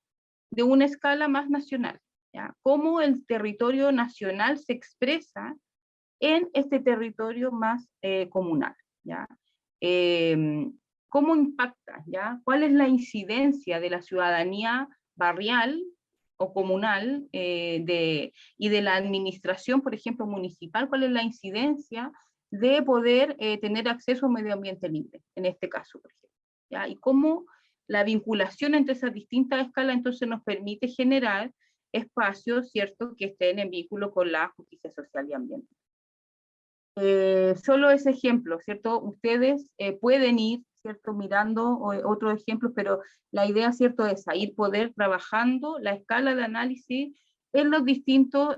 de una escala más nacional, ¿ya? Cómo el territorio nacional se expresa en este territorio más comunal, ¿ya? ¿Cómo impacta, ya? ¿Cuál es la incidencia de la ciudadanía barrial o comunal y de la administración, por ejemplo, municipal? ¿Cuál es la incidencia de poder tener acceso a un medio ambiente libre, en este caso, por ejemplo, ¿ya? Y cómo la vinculación entre esas distintas escalas entonces nos permite generar espacios, ¿cierto?, que estén en vínculo con la justicia social y ambiental. Solo ese ejemplo, ¿cierto? Ustedes pueden ir, ¿cierto?, mirando otros ejemplos, pero la idea, ¿cierto?, es ir poder trabajando la escala de análisis en los distintos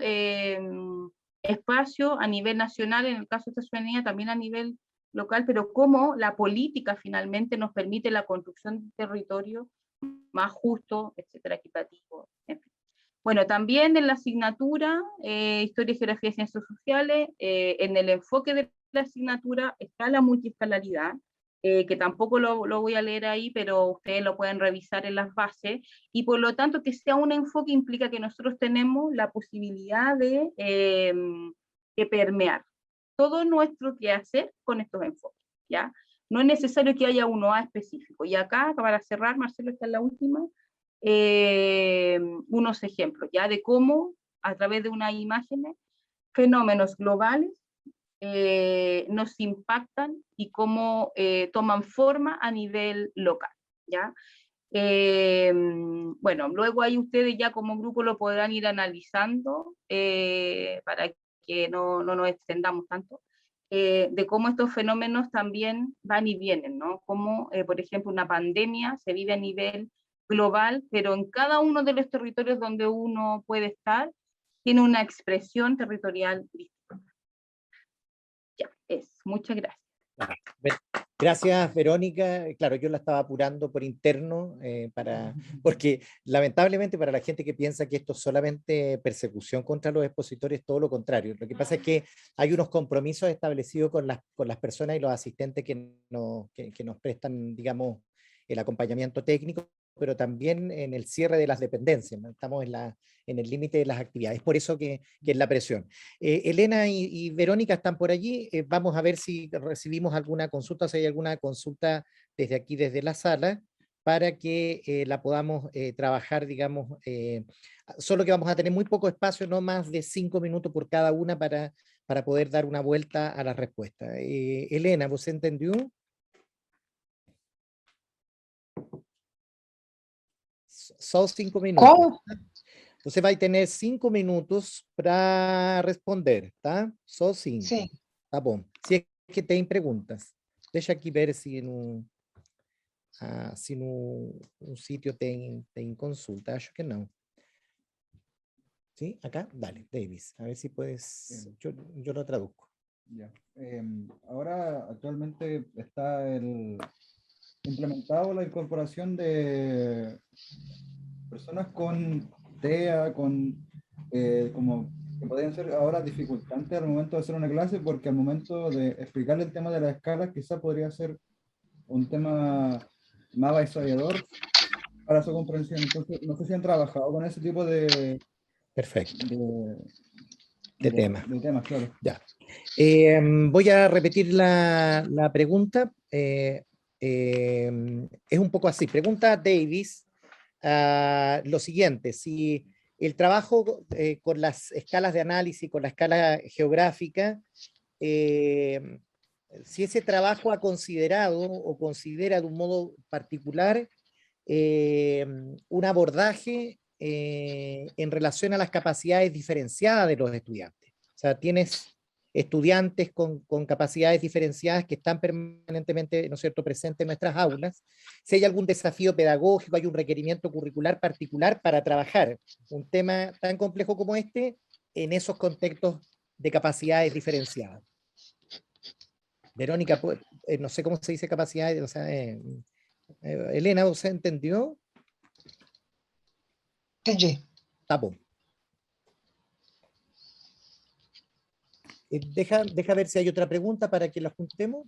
espacios a nivel nacional, en el caso de esta ciudadanía, también a nivel local, pero cómo la política finalmente nos permite la construcción de un territorio más justo, etcétera, equitativo, en fin. Bueno, también en la asignatura Historia, Geografía y Ciencias Sociales, en el enfoque de la asignatura está la multiescalaridad, que tampoco lo voy a leer ahí, pero ustedes lo pueden revisar en las bases, y por lo tanto que sea un enfoque implica que nosotros tenemos la posibilidad de permear todo nuestro quehacer con estos enfoques, ¿ya? No es necesario que haya uno A específico. Y acá, para cerrar, Marcelo, esta es la última, unos ejemplos, ¿ya? De cómo, a través de unas imágenes, fenómenos globales nos impactan y cómo toman forma a nivel local, ¿ya? Bueno, luego ahí ustedes ya como grupo lo podrán ir analizando para que no nos extendamos tanto, de cómo estos fenómenos también van y vienen, ¿no? Como, por ejemplo, una pandemia se vive a nivel global, pero en cada uno de los territorios donde uno puede estar, tiene una expresión territorial distinta. Ya, muchas gracias. Gracias, Verónica. Claro, yo la estaba apurando por interno, porque lamentablemente para la gente que piensa que esto es solamente persecución contra los expositores, todo lo contrario. Lo que pasa es que hay unos compromisos establecidos con las personas y los asistentes que nos prestan, digamos, el acompañamiento técnico, pero también en el cierre de las dependencias, ¿no? Estamos en el límite de las actividades, por eso que es la presión. Elena y Verónica están por allí, vamos a ver si recibimos alguna consulta, si hay alguna consulta desde aquí, desde la sala, para que la podamos trabajar, digamos, solo que vamos a tener muy poco espacio, no más de 5 minutos por cada una para poder dar una vuelta a la respuesta. Elena, ¿vos entendió? Son 5 minutos. ¿Cómo? Você vai ter 5 minutos para responder, tá? Só 5. Sim. Tá bom. Se é que tem perguntas. Deixa aqui ver se no sitio tem consulta. Acho que não. ¿Sí? Acá, dale, Davis. A ver si puedes. Yo lo traduzco. Ya. Ahora actualmente está implementado la incorporación de personas con TEA, como que podrían ser ahora dificultantes al momento de hacer una clase, porque al momento de explicarle el tema de la escala, quizá podría ser un tema más avasallador para su comprensión. Entonces, no sé si han trabajado con ese tipo Perfecto, de, de tema. de temas, claro. Ya. Voy a repetir la pregunta. Es un poco así. Pregunta Davis lo siguiente: si el trabajo con las escalas de análisis, con la escala geográfica, si ese trabajo ha considerado o considera de un modo particular un abordaje en relación a las capacidades diferenciadas de los estudiantes. O sea, tienes estudiantes con capacidades diferenciadas que están permanentemente, ¿no es cierto?, presentes en nuestras aulas. Si hay algún desafío pedagógico, hay un requerimiento curricular particular para trabajar un tema tan complejo como este en esos contextos de capacidades diferenciadas. Verónica, no sé cómo se dice capacidades, o sea, Elena, ¿usted entendió? Entendi. Tá bom. Deja ver si hay otra pregunta para que la juntemos.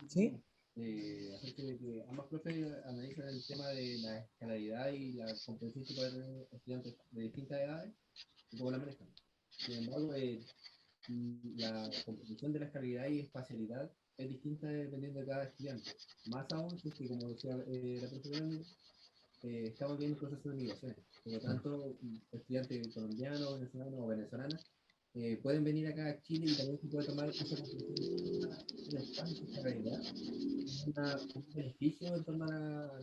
¿Sí? Acerca de que ambas profes analizan el tema de la escalaridad y la comprensión que pueden tener estudiantes de distintas edades y cómo la manejan. Sin embargo, la comprensión de la escalaridad y espacialidad es distinta dependiendo de cada estudiante. Más aún, si es que, como decía la profesora, estamos viendo un proceso de migraciones. Por lo tanto, estudiantes colombianos, venezolanos o venezolanas pueden venir acá a Chile y también se puede tomar esa comprensión del espacio y esa realidad un beneficio en torno a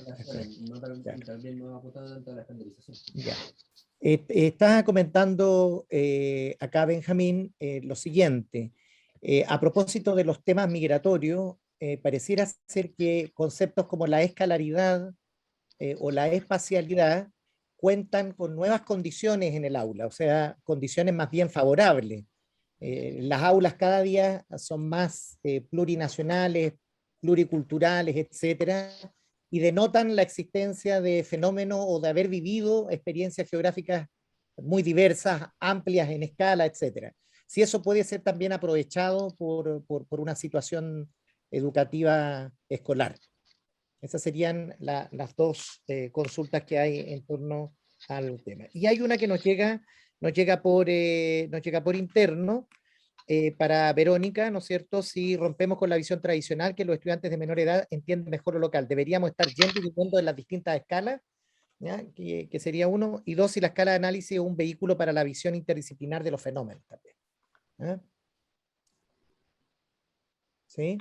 la escuela y no también no apuntando tanto a la estandarización. Ya. Estás comentando acá, Benjamín, lo siguiente. A propósito de los temas migratorios, pareciera ser que conceptos como la escalaridad o la espacialidad cuentan con nuevas condiciones en el aula, o sea, condiciones más bien favorables. Las aulas cada día son más plurinacionales, pluriculturales, etcétera, y denotan la existencia de fenómenos o de haber vivido experiencias geográficas muy diversas, amplias en escala, etcétera. Si eso puede ser también aprovechado por una situación educativa escolar. Esas serían las dos consultas que hay en torno al tema. Y hay una que nos llega por interno para Verónica, ¿no es cierto? Si rompemos con la visión tradicional que los estudiantes de menor edad entienden mejor lo local, deberíamos estar yendo y viniendo en las distintas escalas, ¿ya? Que sería uno, y dos, si la escala de análisis es un vehículo para la visión interdisciplinar de los fenómenos también. ¿Ya? ¿Sí?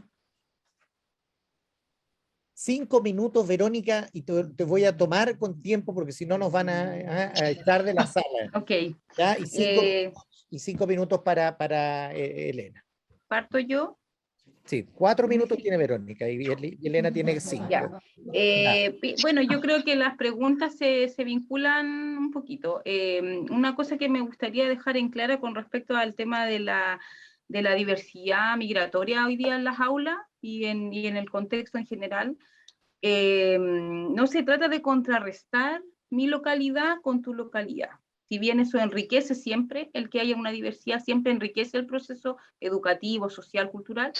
5 minutos, Verónica, y te voy a tomar con tiempo porque si no nos van a echar de la sala. Ok. ¿Ya? Y 5 minutos para Elena. ¿Parto yo? Sí, 4 minutos tiene Verónica y Elena tiene 5. Ya. Bueno, yo creo que las preguntas se vinculan un poquito. Una cosa que me gustaría dejar en clara con respecto al tema de la diversidad migratoria hoy día en las aulas y en el contexto en general, no se trata de contrarrestar mi localidad con tu localidad. Si bien eso enriquece siempre, el que haya una diversidad siempre enriquece el proceso educativo, social, cultural.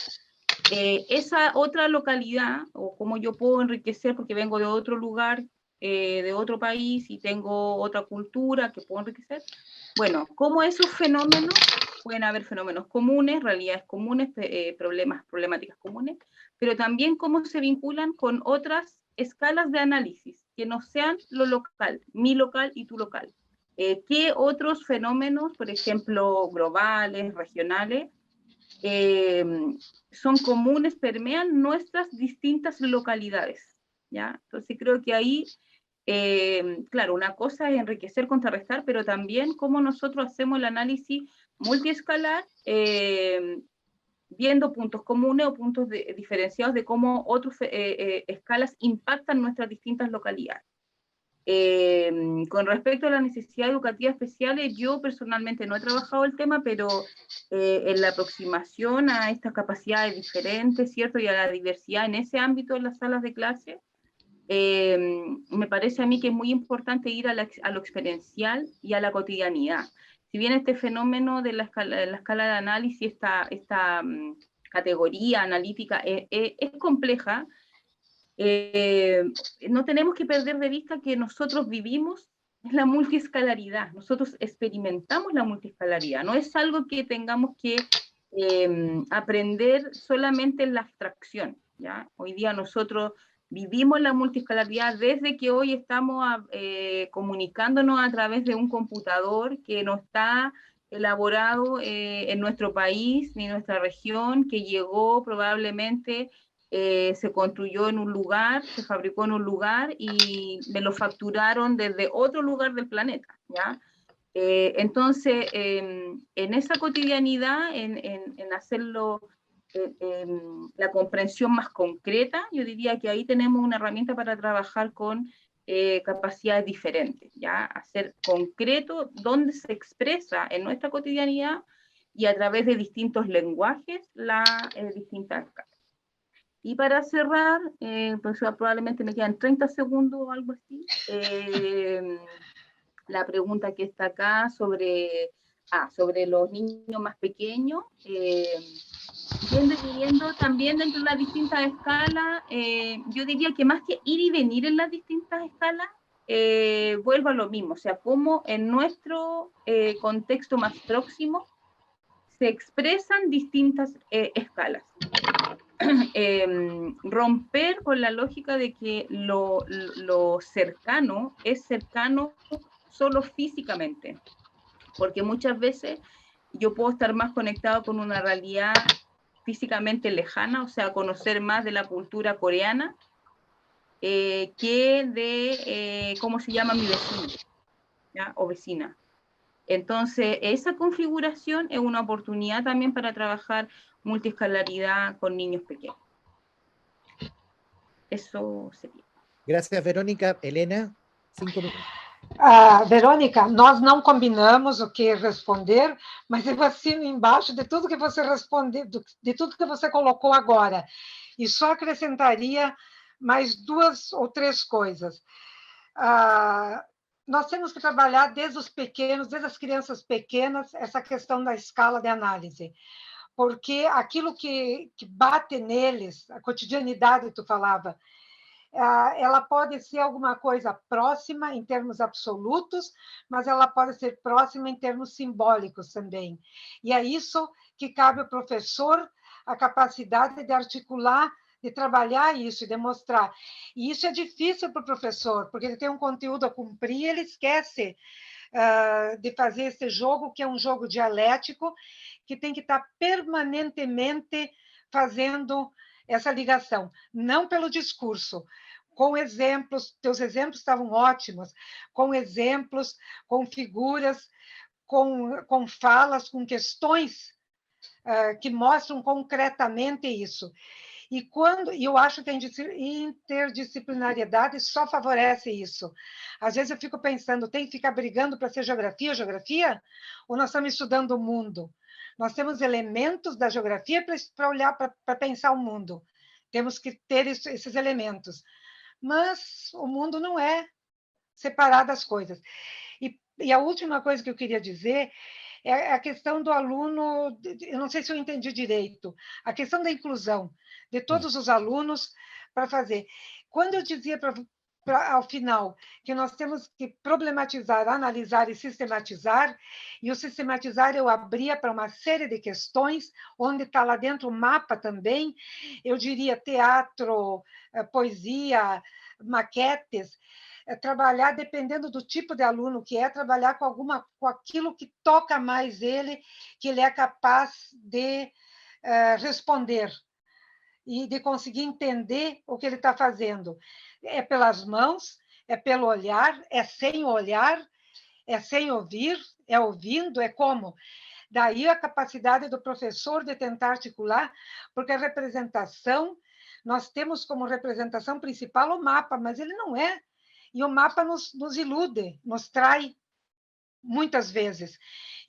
Esa otra localidad, o cómo yo puedo enriquecer porque vengo de otro lugar, de otro país y tengo otra cultura que puedo enriquecer. Bueno, como esos fenómenos, pueden haber fenómenos comunes, realidades comunes, problemáticas comunes, pero también cómo se vinculan con otras escalas de análisis, que no sean lo local, mi local y tu local. ¿Qué otros fenómenos, por ejemplo, globales, regionales, son comunes, permean nuestras distintas localidades? ¿Ya? Entonces creo que ahí, claro, una cosa es enriquecer, contrarrestar, pero también cómo nosotros hacemos el análisis multiescalar, viendo puntos comunes o puntos diferenciados de cómo otras escalas impactan nuestras distintas localidades. Con respecto a las necesidades educativas especiales, yo personalmente no he trabajado el tema, pero en la aproximación a estas capacidades diferentes, ¿cierto? Y a la diversidad en ese ámbito en las salas de clase, me parece a mí que es muy importante ir a lo experiencial y a la cotidianidad. Si bien este fenómeno de la escala de análisis, esta categoría analítica es compleja, no tenemos que perder de vista que nosotros vivimos la multiescalaridad, nosotros experimentamos la multiescalaridad, no es algo que tengamos que aprender solamente en la abstracción, ¿ya? Hoy día nosotros vivimos la multiescalaridad desde que hoy estamos comunicándonos a través de un computador que no está elaborado en nuestro país ni en nuestra región, que llegó probablemente se construyó en un lugar, se fabricó en un lugar y me lo facturaron desde otro lugar del planeta, ¿ya? Entonces, en esa cotidianidad, en hacerlo, la comprensión más concreta, yo diría que ahí tenemos una herramienta para trabajar con capacidades diferentes, ¿ya? Hacer concreto dónde se expresa en nuestra cotidianidad y a través de distintos lenguajes las distintas escalas. Y para cerrar, pues probablemente me quedan 30 segundos o algo así, la pregunta que está acá sobre los niños más pequeños, yendo y viniendo también dentro de las distintas escalas, yo diría que más que ir y venir en las distintas escalas, vuelvo a lo mismo, o sea, cómo en nuestro contexto más próximo se expresan distintas escalas. Romper con la lógica de que lo cercano es cercano solo físicamente, porque muchas veces yo puedo estar más conectado con una realidad físicamente lejana, o sea, conocer más de la cultura coreana que de cómo se llama mi vecino, ¿ya? O vecina. Entonces, esa configuración es una oportunidad también para trabajar multiescalaridad con niños pequeños. Eso seria. Gracias, Verônica. Helena, 5 minutos. Verônica, nós não combinamos o que responder, mas eu assino embaixo de tudo que você respondeu, de tudo que você colocou agora. E só acrescentaria mais 2 ou 3 coisas. Nós temos que trabalhar desde os pequenos, desde as crianças pequenas, essa questão da escala de análise. Porque aquilo que bate neles, a cotidianidade, tu falava, ela pode ser alguma coisa próxima em termos absolutos, mas ela pode ser próxima em termos simbólicos também. E é isso que cabe ao professor, a capacidade de articular, de trabalhar isso, de mostrar. E isso é difícil para o professor, porque ele tem um conteúdo a cumprir, ele esquece de fazer esse jogo, que é um jogo dialético, que tem que estar permanentemente fazendo essa ligação, não pelo discurso, com exemplos, teus exemplos estavam ótimos, com exemplos, com figuras, com falas, com questões que mostram concretamente isso. E eu acho que a interdisciplinariedade só favorece isso. Às vezes eu fico pensando, tem que ficar brigando para ser geografia? Ou nós estamos estudando o mundo? Nós temos elementos da geografia para olhar, para pensar o mundo. Temos que ter esses elementos. Mas o mundo não é separado das coisas. E a última coisa que eu queria dizer é a questão do aluno, eu não sei se eu entendi direito, a questão da inclusão de todos os alunos para fazer. Quando eu dizia ao final que nós temos que problematizar, analisar e sistematizar, e o sistematizar eu abria para uma série de questões, onde está lá dentro o mapa também, eu diria teatro, poesia, maquetes, trabalhar, dependendo do tipo de aluno que é, trabalhar com aquilo que toca mais ele, que ele é capaz de responder e de conseguir entender o que ele está fazendo. É pelas mãos, é pelo olhar, é sem olhar, é sem ouvir, é ouvindo, é como? Daí a capacidade do professor de tentar articular, porque a representação, nós temos como representação principal o mapa, mas ele não é. E o mapa nos ilude, nos trai muitas vezes.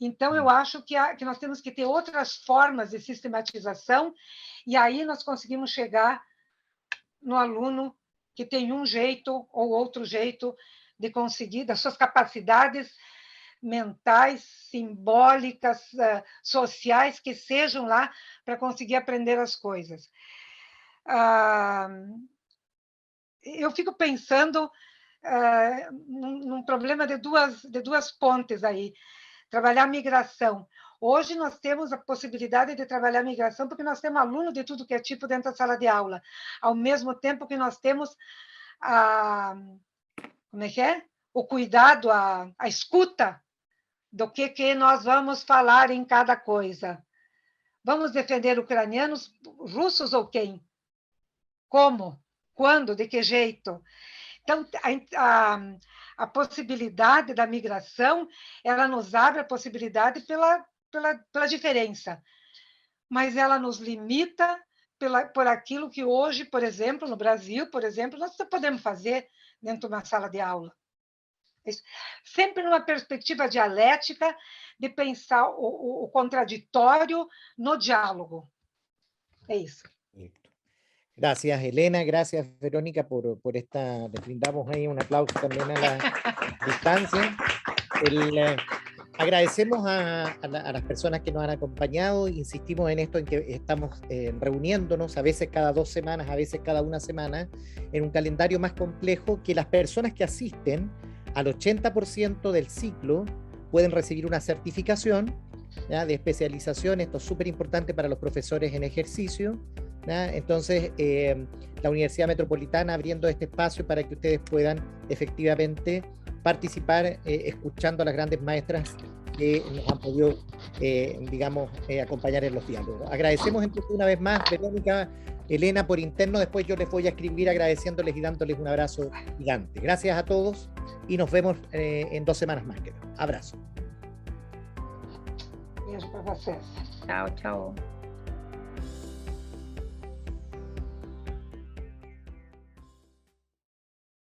Então, eu acho que nós temos que ter outras formas de sistematização, e aí nós conseguimos chegar no aluno que tem um jeito ou outro jeito de conseguir, das suas capacidades mentais, simbólicas, sociais, que sejam lá para conseguir aprender as coisas. Eu fico pensando num problema de duas pontes aí. Trabalhar migração. Hoje nós temos a possibilidade de trabalhar migração porque nós temos aluno de tudo que é tipo dentro da sala de aula, ao mesmo tempo que nós temos como é que é? O cuidado, a escuta do que nós vamos falar em cada coisa. Vamos defender ucranianos, russos ou quem? Como? Quando? De que jeito? Então, a possibilidade da migração, ela nos abre a possibilidade pela diferença, mas ela nos limita por aquilo que hoje, por exemplo, no Brasil, por exemplo, nós podemos fazer dentro de uma sala de aula. Sempre numa perspectiva dialética de pensar o contraditório no diálogo. É isso. Gracias, Elena. Gracias, Verónica, por esta. Les brindamos ahí un aplauso también a la distancia. Agradecemos a las personas que nos han acompañado. Insistimos en esto, en que estamos reuniéndonos a veces cada 2 semanas, a veces cada 1 semana, en un calendario más complejo, que las personas que asisten al 80% del ciclo pueden recibir una certificación, ¿ya?, de especialización. Esto es súper importante para los profesores en ejercicio, ¿ya? Entonces, la Universidad Metropolitana abriendo este espacio para que ustedes puedan efectivamente participar escuchando a las grandes maestras que nos han podido, acompañar en los diálogos. Agradecemos entonces una vez más, Verónica, Elena, por interno. Después yo les voy a escribir agradeciéndoles y dándoles un abrazo gigante. Gracias a todos y nos vemos en 2 semanas más, creo. Abrazo. Beijo para vocês. Chao, chao.